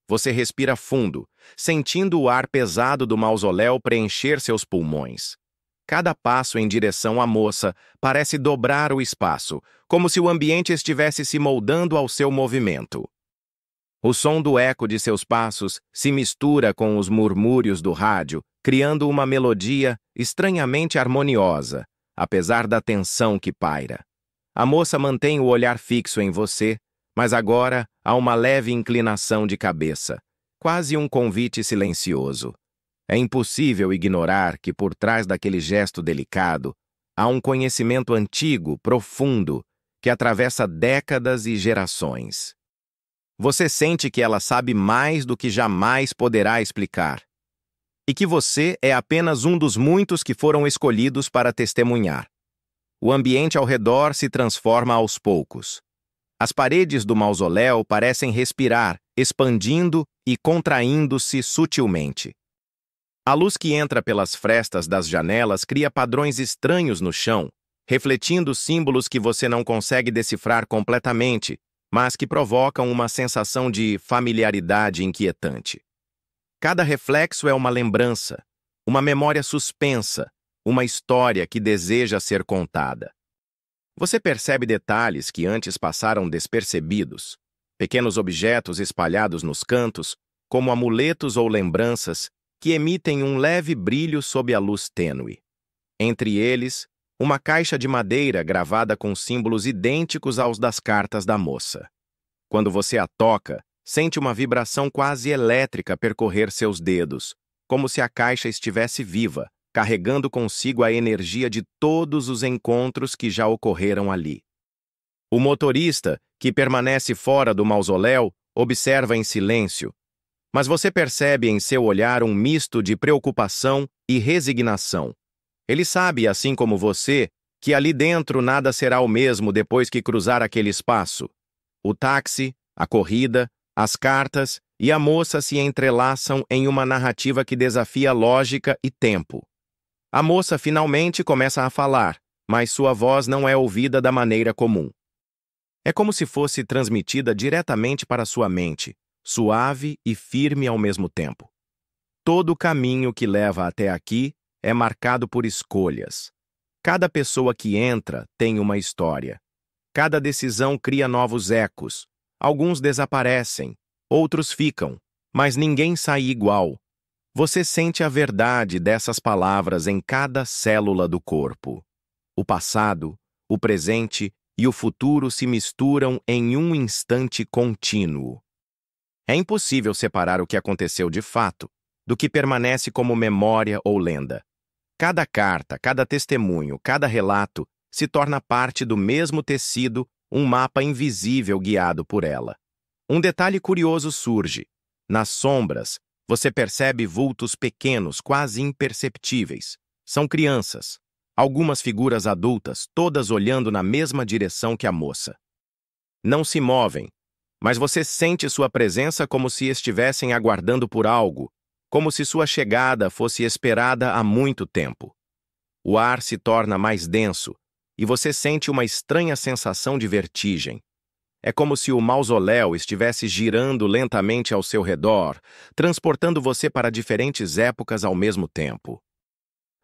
Você respira fundo, sentindo o ar pesado do mausoléu preencher seus pulmões. Cada passo em direção à moça parece dobrar o espaço, como se o ambiente estivesse se moldando ao seu movimento. O som do eco de seus passos se mistura com os murmúrios do rádio, criando uma melodia estranhamente harmoniosa, apesar da tensão que paira. A moça mantém o olhar fixo em você, mas agora há uma leve inclinação de cabeça, quase um convite silencioso. É impossível ignorar que por trás daquele gesto delicado há um conhecimento antigo, profundo, que atravessa décadas e gerações. Você sente que ela sabe mais do que jamais poderá explicar, e que você é apenas um dos muitos que foram escolhidos para testemunhar. O ambiente ao redor se transforma aos poucos. As paredes do mausoléu parecem respirar, expandindo e contraindo-se sutilmente. A luz que entra pelas frestas das janelas cria padrões estranhos no chão, refletindo símbolos que você não consegue decifrar completamente, mas que provocam uma sensação de familiaridade inquietante. Cada reflexo é uma lembrança, uma memória suspensa, uma história que deseja ser contada. Você percebe detalhes que antes passaram despercebidos, pequenos objetos espalhados nos cantos, como amuletos ou lembranças, que emitem um leve brilho sob a luz tênue. Entre eles, uma caixa de madeira gravada com símbolos idênticos aos das cartas da moça. Quando você a toca, sente uma vibração quase elétrica percorrer seus dedos, como se a caixa estivesse viva, carregando consigo a energia de todos os encontros que já ocorreram ali. O motorista, que permanece fora do mausoléu, observa em silêncio, mas você percebe em seu olhar um misto de preocupação e resignação. Ele sabe, assim como você, que ali dentro nada será o mesmo depois que cruzar aquele espaço. O táxi, a corrida, as cartas e a moça se entrelaçam em uma narrativa que desafia lógica e tempo. A moça finalmente começa a falar, mas sua voz não é ouvida da maneira comum. É como se fosse transmitida diretamente para sua mente, suave e firme ao mesmo tempo. Todo o caminho que leva até aqui é marcado por escolhas. Cada pessoa que entra tem uma história. Cada decisão cria novos ecos. Alguns desaparecem, outros ficam, mas ninguém sai igual. Você sente a verdade dessas palavras em cada célula do corpo. O passado, o presente e o futuro se misturam em um instante contínuo. É impossível separar o que aconteceu de fato do que permanece como memória ou lenda. Cada carta, cada testemunho, cada relato se torna parte do mesmo tecido, um mapa invisível guiado por ela. Um detalhe curioso surge. Nas sombras, você percebe vultos pequenos, quase imperceptíveis. São crianças. Algumas figuras adultas, todas olhando na mesma direção que a moça. Não se movem, mas você sente sua presença como se estivessem aguardando por algo, como se sua chegada fosse esperada há muito tempo. O ar se torna mais denso e você sente uma estranha sensação de vertigem. É como se o mausoléu estivesse girando lentamente ao seu redor, transportando você para diferentes épocas ao mesmo tempo.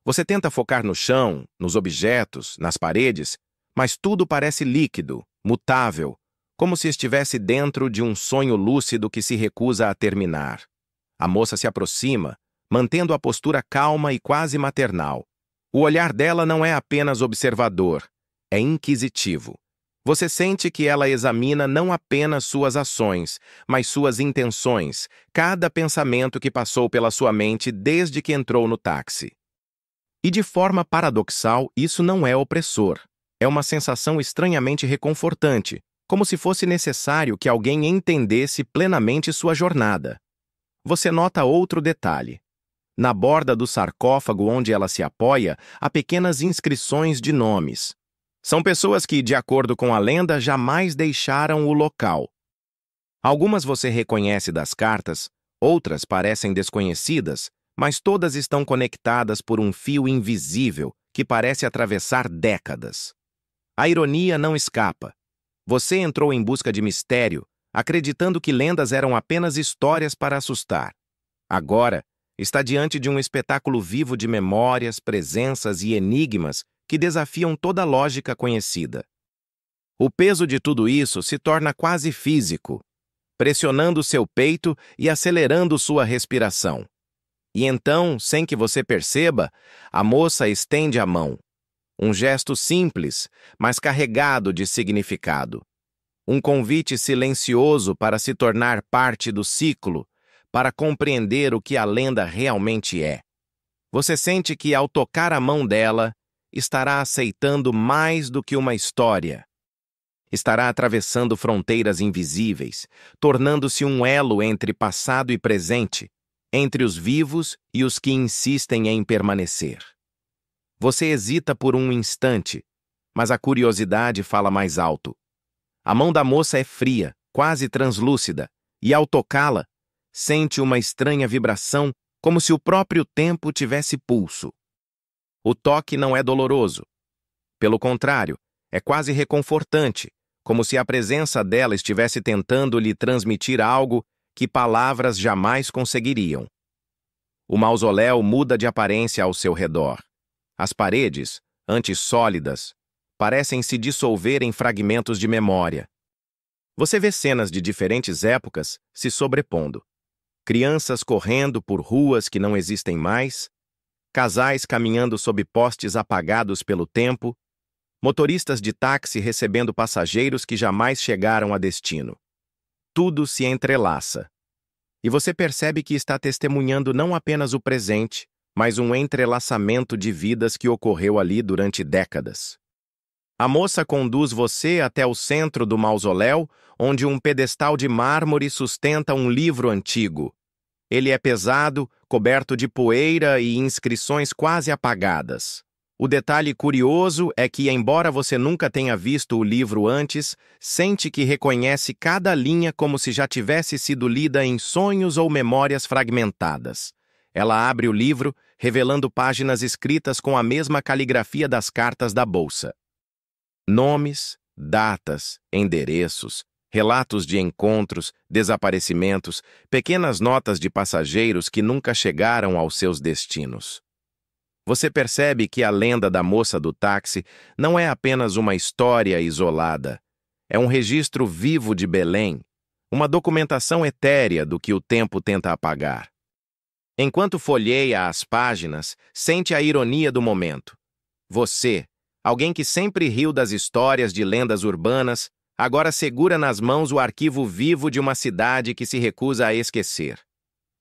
Você tenta focar no chão, nos objetos, nas paredes, mas tudo parece líquido, mutável, como se estivesse dentro de um sonho lúcido que se recusa a terminar. A moça se aproxima, mantendo a postura calma e quase maternal. O olhar dela não é apenas observador, é inquisitivo. Você sente que ela examina não apenas suas ações, mas suas intenções, cada pensamento que passou pela sua mente desde que entrou no táxi. E de forma paradoxal, isso não é opressor. É uma sensação estranhamente reconfortante, como se fosse necessário que alguém entendesse plenamente sua jornada. Você nota outro detalhe. Na borda do sarcófago onde ela se apoia, há pequenas inscrições de nomes. São pessoas que, de acordo com a lenda, jamais deixaram o local. Algumas você reconhece das cartas, outras parecem desconhecidas, mas todas estão conectadas por um fio invisível que parece atravessar décadas. A ironia não escapa. Você entrou em busca de mistério, acreditando que lendas eram apenas histórias para assustar. Agora, está diante de um espetáculo vivo de memórias, presenças e enigmas que desafiam toda a lógica conhecida. O peso de tudo isso se torna quase físico, pressionando seu peito e acelerando sua respiração. E então, sem que você perceba, a moça estende a mão. Um gesto simples, mas carregado de significado. Um convite silencioso para se tornar parte do ciclo, para compreender o que a lenda realmente é. Você sente que, ao tocar a mão dela, estará aceitando mais do que uma história. Estará atravessando fronteiras invisíveis, tornando-se um elo entre passado e presente, entre os vivos e os que insistem em permanecer. Você hesita por um instante, mas a curiosidade fala mais alto. A mão da moça é fria, quase translúcida, e ao tocá-la, sente uma estranha vibração, como se o próprio tempo tivesse pulso. O toque não é doloroso. Pelo contrário, é quase reconfortante, como se a presença dela estivesse tentando lhe transmitir algo que palavras jamais conseguiriam. O mausoléu muda de aparência ao seu redor. As paredes, antes sólidas, parecem se dissolver em fragmentos de memória. Você vê cenas de diferentes épocas se sobrepondo. Crianças correndo por ruas que não existem mais, casais caminhando sob postes apagados pelo tempo, motoristas de táxi recebendo passageiros que jamais chegaram a destino. Tudo se entrelaça. E você percebe que está testemunhando não apenas o presente, mas um entrelaçamento de vidas que ocorreu ali durante décadas. A moça conduz você até o centro do mausoléu, onde um pedestal de mármore sustenta um livro antigo. Ele é pesado, coberto de poeira e inscrições quase apagadas. O detalhe curioso é que, embora você nunca tenha visto o livro antes, sente que reconhece cada linha como se já tivesse sido lida em sonhos ou memórias fragmentadas. Ela abre o livro, revelando páginas escritas com a mesma caligrafia das cartas da bolsa. Nomes, datas, endereços, relatos de encontros, desaparecimentos, pequenas notas de passageiros que nunca chegaram aos seus destinos. Você percebe que a lenda da moça do táxi não é apenas uma história isolada. É um registro vivo de Belém, uma documentação etérea do que o tempo tenta apagar. Enquanto folheia as páginas, sente a ironia do momento. Você, alguém que sempre riu das histórias de lendas urbanas, agora segura nas mãos o arquivo vivo de uma cidade que se recusa a esquecer.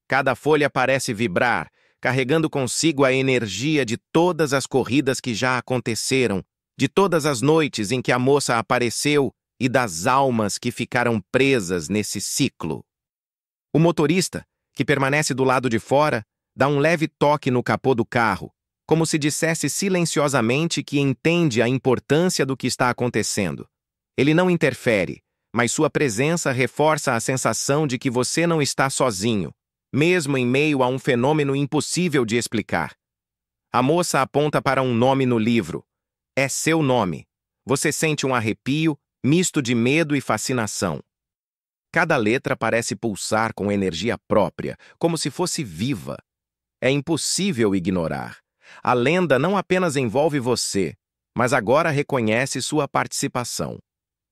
Cada folha parece vibrar, carregando consigo a energia de todas as corridas que já aconteceram, de todas as noites em que a moça apareceu e das almas que ficaram presas nesse ciclo. O motorista, que permanece do lado de fora, dá um leve toque no capô do carro, como se dissesse silenciosamente que entende a importância do que está acontecendo. Ele não interfere, mas sua presença reforça a sensação de que você não está sozinho, mesmo em meio a um fenômeno impossível de explicar. A moça aponta para um nome no livro. É seu nome. Você sente um arrepio, misto de medo e fascinação. Cada letra parece pulsar com energia própria, como se fosse viva. É impossível ignorar. A lenda não apenas envolve você, mas agora reconhece sua participação.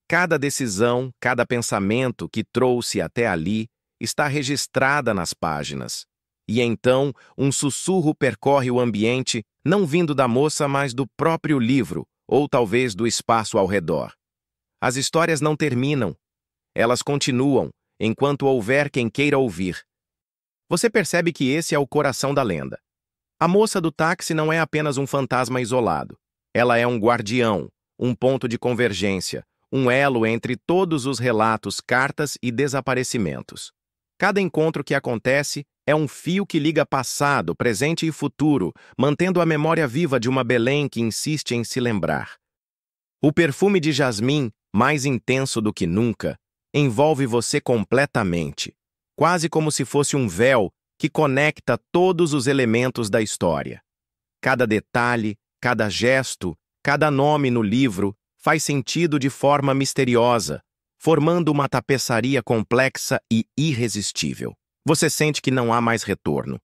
Cada decisão, cada pensamento que trouxe até ali está registrada nas páginas. E então, um sussurro percorre o ambiente, não vindo da moça, mas do próprio livro, ou talvez do espaço ao redor. As histórias não terminam. Elas continuam, enquanto houver quem queira ouvir. Você percebe que esse é o coração da lenda. A moça do táxi não é apenas um fantasma isolado. Ela é um guardião, um ponto de convergência, um elo entre todos os relatos, cartas e desaparecimentos. Cada encontro que acontece é um fio que liga passado, presente e futuro, mantendo a memória viva de uma Belém que insiste em se lembrar. O perfume de jasmim, mais intenso do que nunca, envolve você completamente, quase como se fosse um véu que conecta todos os elementos da história. Cada detalhe, cada gesto, cada nome no livro faz sentido de forma misteriosa, formando uma tapeçaria complexa e irresistível. Você sente que não há mais retorno.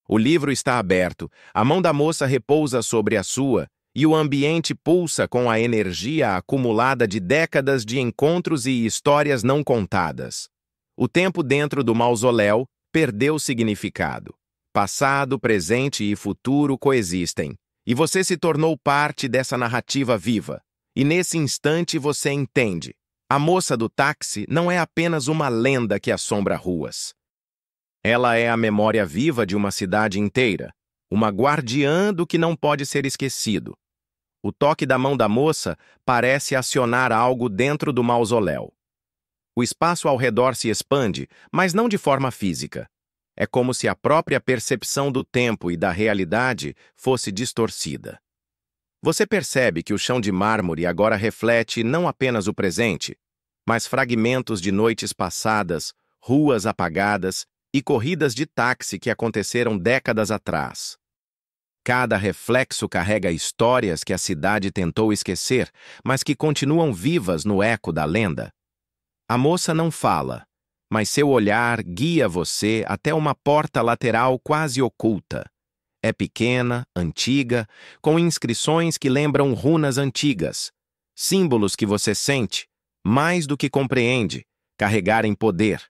O livro está aberto, a mão da moça repousa sobre a sua, e o ambiente pulsa com a energia acumulada de décadas de encontros e histórias não contadas. O tempo dentro do mausoléu perdeu significado. Passado, presente e futuro coexistem, e você se tornou parte dessa narrativa viva. E nesse instante você entende. A moça do táxi não é apenas uma lenda que assombra ruas. Ela é a memória viva de uma cidade inteira, uma guardiã do que não pode ser esquecido. O toque da mão da moça parece acionar algo dentro do mausoléu. O espaço ao redor se expande, mas não de forma física. É como se a própria percepção do tempo e da realidade fosse distorcida. Você percebe que o chão de mármore agora reflete não apenas o presente, mas fragmentos de noites passadas, ruas apagadas e corridas de táxi que aconteceram décadas atrás. Cada reflexo carrega histórias que a cidade tentou esquecer, mas que continuam vivas no eco da lenda. A moça não fala, mas seu olhar guia você até uma porta lateral quase oculta. É pequena, antiga, com inscrições que lembram runas antigas, símbolos que você sente, mais do que compreende, carregarem poder.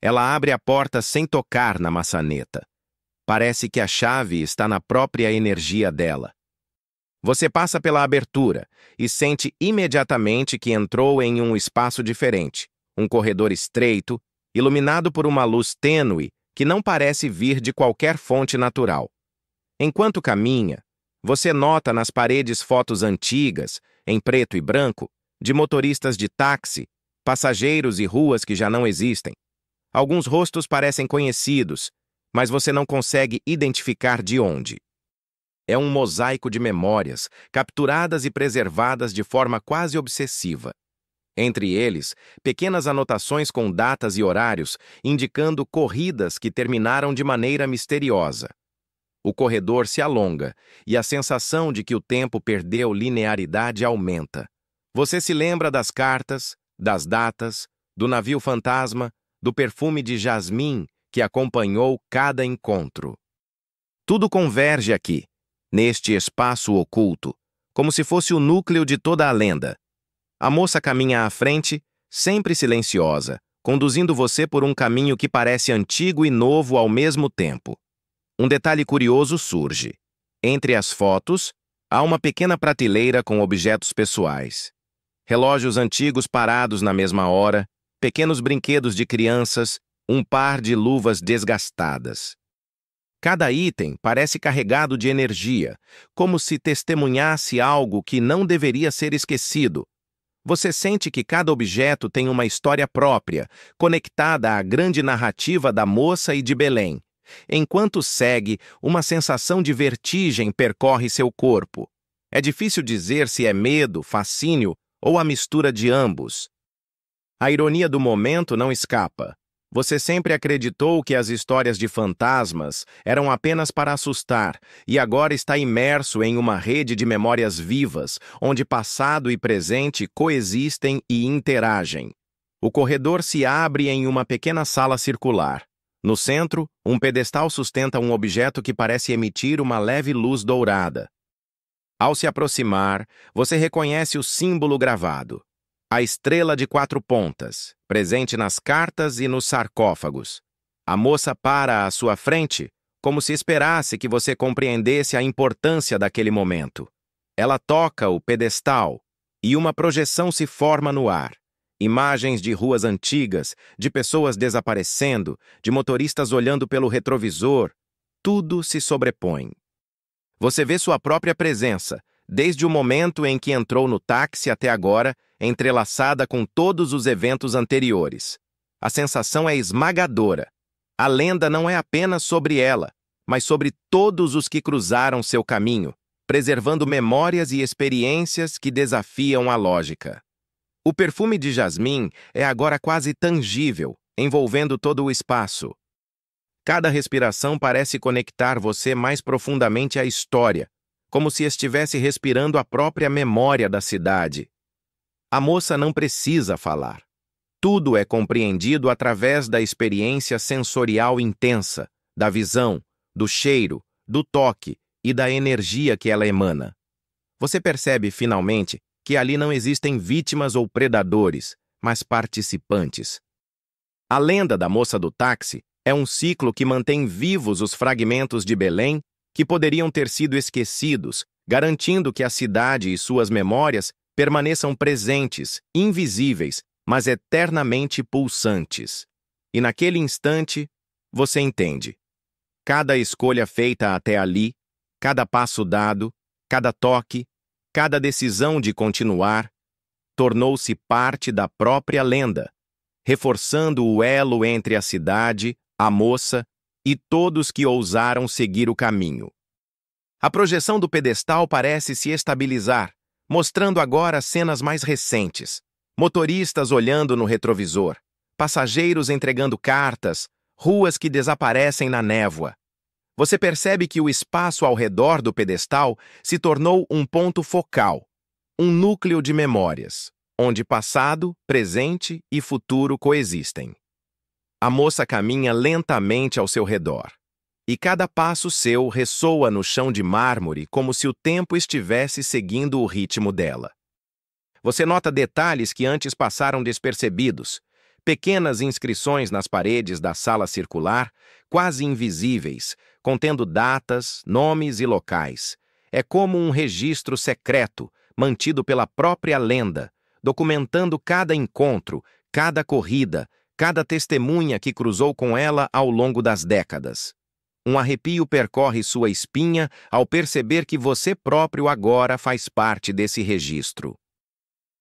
Ela abre a porta sem tocar na maçaneta. Parece que a chave está na própria energia dela. Você passa pela abertura e sente imediatamente que entrou em um espaço diferente, um corredor estreito, iluminado por uma luz tênue que não parece vir de qualquer fonte natural. Enquanto caminha, você nota nas paredes fotos antigas, em preto e branco, de motoristas de táxi, passageiros e ruas que já não existem. Alguns rostos parecem conhecidos, mas você não consegue identificar de onde. É um mosaico de memórias, capturadas e preservadas de forma quase obsessiva. Entre eles, pequenas anotações com datas e horários, indicando corridas que terminaram de maneira misteriosa. O corredor se alonga, e a sensação de que o tempo perdeu linearidade aumenta. Você se lembra das cartas, das datas, do navio fantasma, do perfume de jasmim que acompanhou cada encontro. Tudo converge aqui, neste espaço oculto, como se fosse o núcleo de toda a lenda. A moça caminha à frente, sempre silenciosa, conduzindo você por um caminho que parece antigo e novo ao mesmo tempo. Um detalhe curioso surge. Entre as fotos, há uma pequena prateleira com objetos pessoais. Relógios antigos parados na mesma hora, pequenos brinquedos de crianças, um par de luvas desgastadas. Cada item parece carregado de energia, como se testemunhasse algo que não deveria ser esquecido. Você sente que cada objeto tem uma história própria, conectada à grande narrativa da moça e de Belém. Enquanto segue, uma sensação de vertigem percorre seu corpo. É difícil dizer se é medo, fascínio ou a mistura de ambos. A ironia do momento não escapa. Você sempre acreditou que as histórias de fantasmas eram apenas para assustar e agora está imerso em uma rede de memórias vivas, onde passado e presente coexistem e interagem. O corredor se abre em uma pequena sala circular. No centro, um pedestal sustenta um objeto que parece emitir uma leve luz dourada. Ao se aproximar, você reconhece o símbolo gravado. A estrela de 4 pontas, presente nas cartas e nos sarcófagos. A moça para à sua frente, como se esperasse que você compreendesse a importância daquele momento. Ela toca o pedestal e uma projeção se forma no ar. Imagens de ruas antigas, de pessoas desaparecendo, de motoristas olhando pelo retrovisor, tudo se sobrepõe. Você vê sua própria presença, desde o momento em que entrou no táxi até agora, entrelaçada com todos os eventos anteriores. A sensação é esmagadora. A lenda não é apenas sobre ela, mas sobre todos os que cruzaram seu caminho, preservando memórias e experiências que desafiam a lógica. O perfume de jasmim é agora quase tangível, envolvendo todo o espaço. Cada respiração parece conectar você mais profundamente à história, como se estivesse respirando a própria memória da cidade. A moça não precisa falar. Tudo é compreendido através da experiência sensorial intensa, da visão, do cheiro, do toque e da energia que ela emana. Você percebe, finalmente, que ali não existem vítimas ou predadores, mas participantes. A lenda da moça do táxi é um ciclo que mantém vivos os fragmentos de Belém que poderiam ter sido esquecidos, garantindo que a cidade e suas memórias permaneçam presentes, invisíveis, mas eternamente pulsantes. E naquele instante, você entende. Cada escolha feita até ali, cada passo dado, cada toque, cada decisão de continuar, tornou-se parte da própria lenda, reforçando o elo entre a cidade, a moça e todos que ousaram seguir o caminho. A projeção do pedestal parece se estabilizar, mostrando agora cenas mais recentes. Motoristas olhando no retrovisor, passageiros entregando cartas, ruas que desaparecem na névoa. Você percebe que o espaço ao redor do pedestal se tornou um ponto focal, um núcleo de memórias, onde passado, presente e futuro coexistem. A moça caminha lentamente ao seu redor, e cada passo seu ressoa no chão de mármore como se o tempo estivesse seguindo o ritmo dela. Você nota detalhes que antes passaram despercebidos, pequenas inscrições nas paredes da sala circular, quase invisíveis, contendo datas, nomes e locais. É como um registro secreto, mantido pela própria lenda, documentando cada encontro, cada corrida, cada testemunha que cruzou com ela ao longo das décadas. Um arrepio percorre sua espinha ao perceber que você próprio agora faz parte desse registro.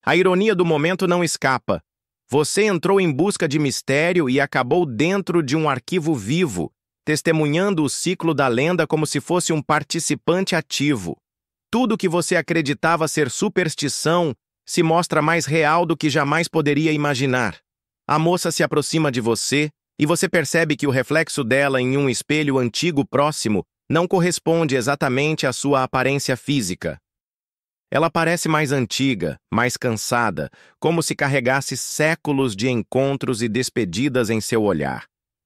A ironia do momento não escapa. Você entrou em busca de mistério e acabou dentro de um arquivo vivo, testemunhando o ciclo da lenda como se fosse um participante ativo. Tudo que você acreditava ser superstição se mostra mais real do que jamais poderia imaginar. A moça se aproxima de você e você percebe que o reflexo dela em um espelho antigo próximo não corresponde exatamente à sua aparência física. Ela parece mais antiga, mais cansada, como se carregasse séculos de encontros e despedidas em seu olhar.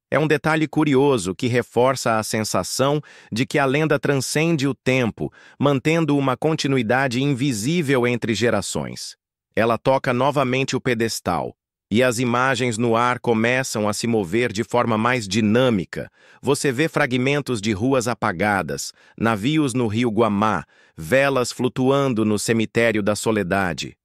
É um detalhe curioso que reforça a sensação de que a lenda transcende o tempo, mantendo uma continuidade invisível entre gerações. Ela toca novamente o pedestal, e as imagens no ar começam a se mover de forma mais dinâmica. Você vê fragmentos de ruas apagadas, navios no rio Guamá, velas flutuando no cemitério da Soledade.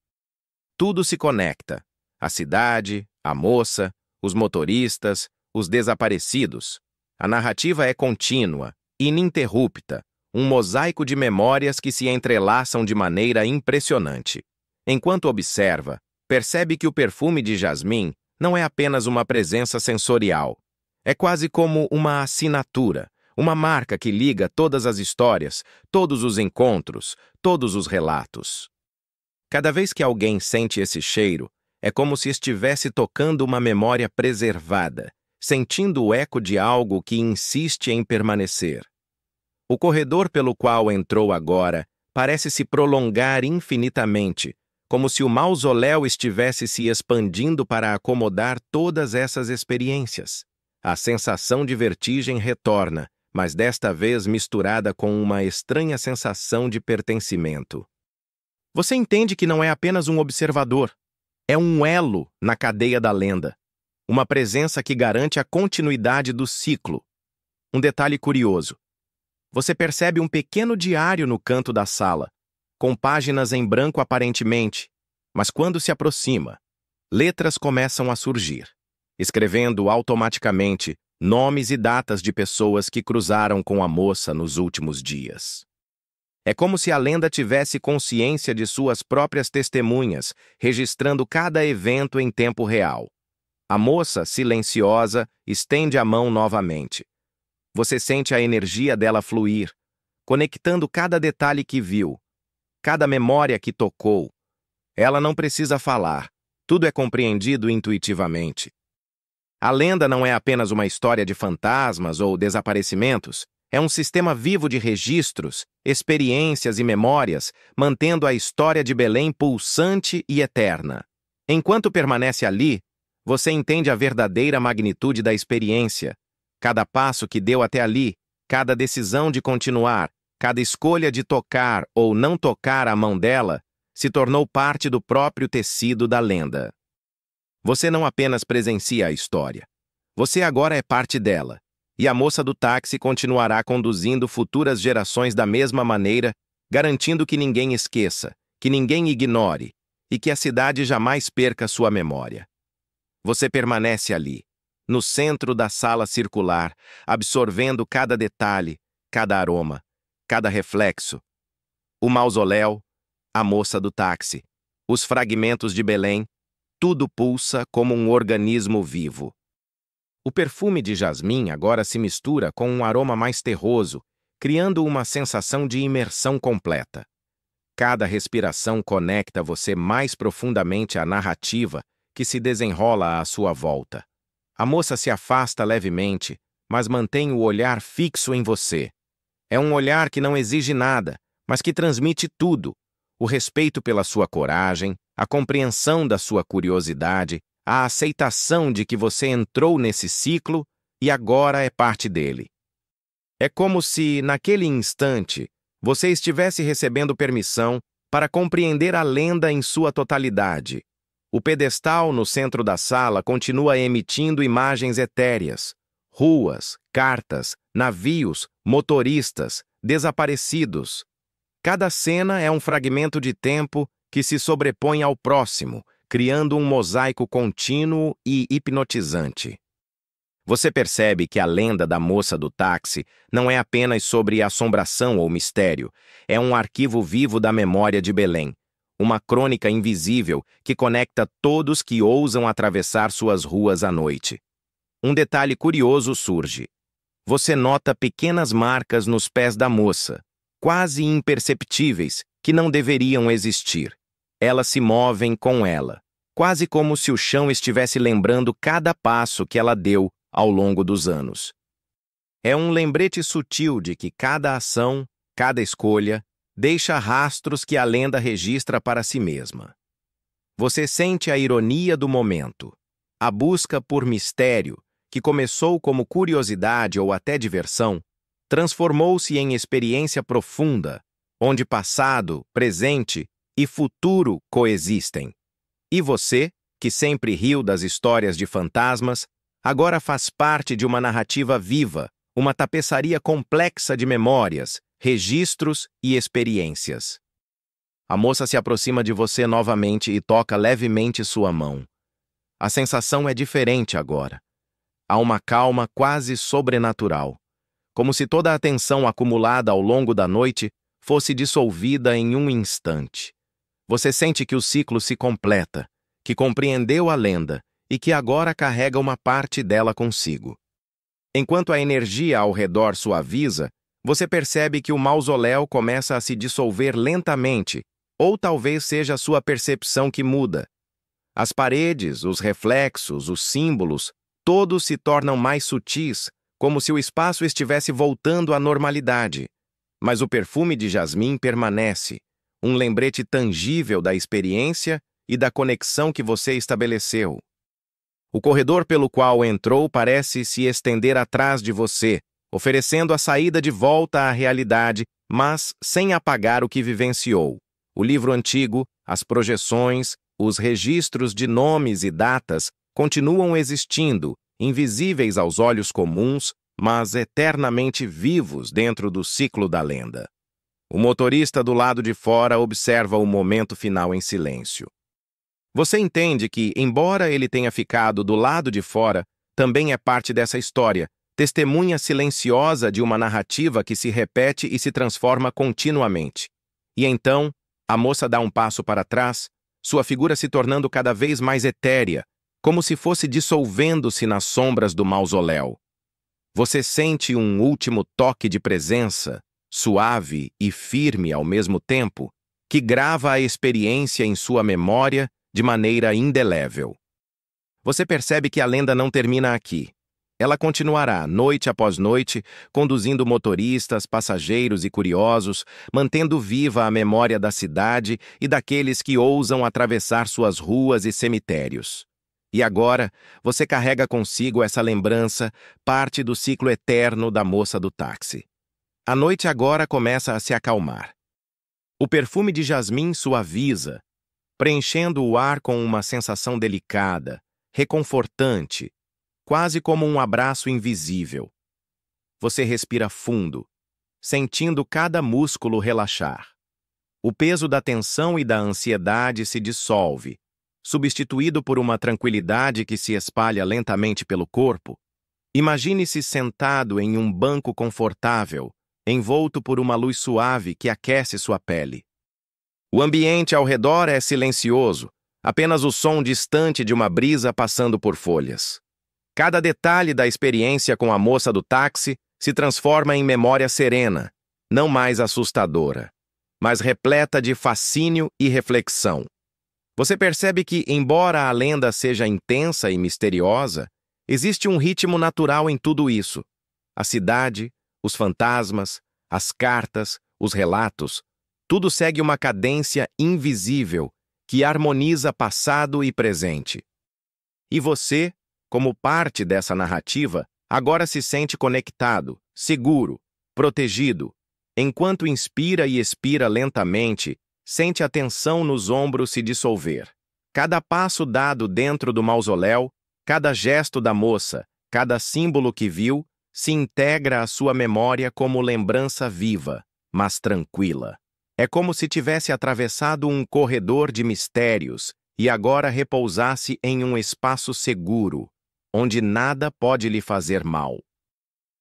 Tudo se conecta. A cidade, a moça, os motoristas, os desaparecidos. A narrativa é contínua, ininterrupta, um mosaico de memórias que se entrelaçam de maneira impressionante. Enquanto observa, percebe que o perfume de jasmim não é apenas uma presença sensorial. É quase como uma assinatura, uma marca que liga todas as histórias, todos os encontros, todos os relatos. Cada vez que alguém sente esse cheiro, é como se estivesse tocando uma memória preservada, sentindo o eco de algo que insiste em permanecer. O corredor pelo qual entrou agora parece se prolongar infinitamente, como se o mausoléu estivesse se expandindo para acomodar todas essas experiências. A sensação de vertigem retorna, mas desta vez misturada com uma estranha sensação de pertencimento. Você entende que não é apenas um observador, é um elo na cadeia da lenda, uma presença que garante a continuidade do ciclo. Um detalhe curioso. Você percebe um pequeno diário no canto da sala, com páginas em branco aparentemente, mas quando se aproxima, letras começam a surgir, escrevendo automaticamente nomes e datas de pessoas que cruzaram com a moça nos últimos dias. É como se a lenda tivesse consciência de suas próprias testemunhas, registrando cada evento em tempo real. A moça, silenciosa, estende a mão novamente. Você sente a energia dela fluir, conectando cada detalhe que viu, cada memória que tocou. Ela não precisa falar, tudo é compreendido intuitivamente. A lenda não é apenas uma história de fantasmas ou desaparecimentos, é um sistema vivo de registros, experiências e memórias, mantendo a história de Belém pulsante e eterna. Enquanto permanece ali, você entende a verdadeira magnitude da experiência. Cada passo que deu até ali, cada decisão de continuar, cada escolha de tocar ou não tocar a mão dela, se tornou parte do próprio tecido da lenda. Você não apenas presencia a história. Você agora é parte dela. E a moça do táxi continuará conduzindo futuras gerações da mesma maneira, garantindo que ninguém esqueça, que ninguém ignore e que a cidade jamais perca sua memória. Você permanece ali, no centro da sala circular, absorvendo cada detalhe, cada aroma, cada reflexo. O mausoléu, a moça do táxi, os fragmentos de Belém, tudo pulsa como um organismo vivo. O perfume de jasmim agora se mistura com um aroma mais terroso, criando uma sensação de imersão completa. Cada respiração conecta você mais profundamente à narrativa que se desenrola à sua volta. A moça se afasta levemente, mas mantém o olhar fixo em você. É um olhar que não exige nada, mas que transmite tudo: o respeito pela sua coragem, a compreensão da sua curiosidade, a aceitação de que você entrou nesse ciclo e agora é parte dele. É como se, naquele instante, você estivesse recebendo permissão para compreender a lenda em sua totalidade. O pedestal no centro da sala continua emitindo imagens etéreas: ruas, cartas, navios, motoristas, desaparecidos. Cada cena é um fragmento de tempo que se sobrepõe ao próximo, criando um mosaico contínuo e hipnotizante. Você percebe que a lenda da moça do táxi não é apenas sobre assombração ou mistério, é um arquivo vivo da memória de Belém, uma crônica invisível que conecta todos que ousam atravessar suas ruas à noite. Um detalhe curioso surge. Você nota pequenas marcas nos pés da moça, quase imperceptíveis, que não deveriam existir. Elas se movem com ela, quase como se o chão estivesse lembrando cada passo que ela deu ao longo dos anos. É um lembrete sutil de que cada ação, cada escolha, deixa rastros que a lenda registra para si mesma. Você sente a ironia do momento, a busca por mistério, que começou como curiosidade ou até diversão, transformou-se em experiência profunda, onde passado, presente e futuro coexistem. E você, que sempre riu das histórias de fantasmas, agora faz parte de uma narrativa viva, uma tapeçaria complexa de memórias, registros e experiências. A moça se aproxima de você novamente e toca levemente sua mão. A sensação é diferente agora. Há uma calma quase sobrenatural, como se toda a tensão acumulada ao longo da noite fosse dissolvida em um instante. Você sente que o ciclo se completa, que compreendeu a lenda e que agora carrega uma parte dela consigo. Enquanto a energia ao redor suaviza, você percebe que o mausoléu começa a se dissolver lentamente, ou talvez seja a sua percepção que muda. As paredes, os reflexos, os símbolos, Todos se tornam mais sutis, como se o espaço estivesse voltando à normalidade. Mas o perfume de jasmim permanece, um lembrete tangível da experiência e da conexão que você estabeleceu. O corredor pelo qual entrou parece se estender atrás de você, oferecendo a saída de volta à realidade, mas sem apagar o que vivenciou. O livro antigo, as projeções, os registros de nomes e datas continuam existindo, invisíveis aos olhos comuns, mas eternamente vivos dentro do ciclo da lenda. O motorista do lado de fora observa o momento final em silêncio. Você entende que, embora ele tenha ficado do lado de fora, também é parte dessa história, testemunha silenciosa de uma narrativa que se repete e se transforma continuamente. E então, a moça dá um passo para trás, sua figura se tornando cada vez mais etérea, como se fosse dissolvendo-se nas sombras do mausoléu. Você sente um último toque de presença, suave e firme ao mesmo tempo, que grava a experiência em sua memória de maneira indelével. Você percebe que a lenda não termina aqui. Ela continuará, noite após noite, conduzindo motoristas, passageiros e curiosos, mantendo viva a memória da cidade e daqueles que ousam atravessar suas ruas e cemitérios. E agora, você carrega consigo essa lembrança, parte do ciclo eterno da moça do táxi. A noite agora começa a se acalmar. O perfume de jasmim suaviza, preenchendo o ar com uma sensação delicada, reconfortante, quase como um abraço invisível. Você respira fundo, sentindo cada músculo relaxar. O peso da tensão e da ansiedade se dissolve, substituído por uma tranquilidade que se espalha lentamente pelo corpo. Imagine-se sentado em um banco confortável, envolto por uma luz suave que aquece sua pele. O ambiente ao redor é silencioso, apenas o som distante de uma brisa passando por folhas. Cada detalhe da experiência com a moça do táxi se transforma em memória serena, não mais assustadora, mas repleta de fascínio e reflexão. Você percebe que, embora a lenda seja intensa e misteriosa, existe um ritmo natural em tudo isso. A cidade, os fantasmas, as cartas, os relatos, tudo segue uma cadência invisível que harmoniza passado e presente. E você, como parte dessa narrativa, agora se sente conectado, seguro, protegido. Enquanto inspira e expira lentamente, sente a tensão nos ombros se dissolver. Cada passo dado dentro do mausoléu, cada gesto da moça, cada símbolo que viu, se integra à sua memória como lembrança viva, mas tranquila. É como se tivesse atravessado um corredor de mistérios e agora repousasse em um espaço seguro, onde nada pode lhe fazer mal.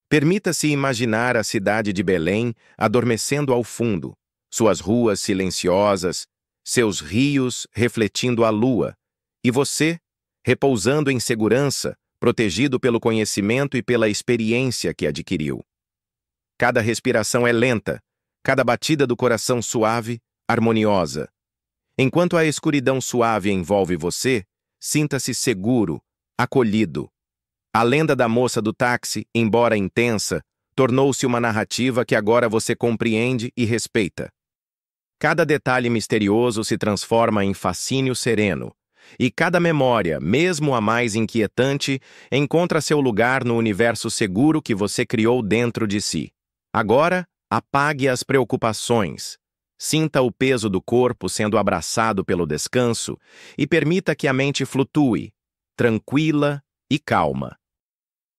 Permita-se imaginar a cidade de Belém adormecendo ao fundo, suas ruas silenciosas, seus rios refletindo a lua, e você, repousando em segurança, protegido pelo conhecimento e pela experiência que adquiriu. Cada respiração é lenta, cada batida do coração suave, harmoniosa. Enquanto a escuridão suave envolve você, sinta-se seguro, acolhido. A lenda da moça do táxi, embora intensa, tornou-se uma narrativa que agora você compreende e respeita. Cada detalhe misterioso se transforma em fascínio sereno, e cada memória, mesmo a mais inquietante, encontra seu lugar no universo seguro que você criou dentro de si. Agora, apague as preocupações, sinta o peso do corpo sendo abraçado pelo descanso e permita que a mente flutue, tranquila e calma.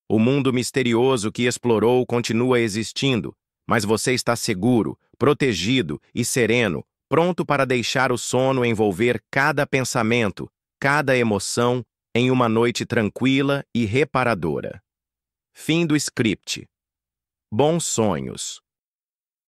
O mundo misterioso que explorou continua existindo, mas você está seguro, protegido e sereno, pronto para deixar o sono envolver cada pensamento, cada emoção, em uma noite tranquila e reparadora. Fim do script. Bons sonhos.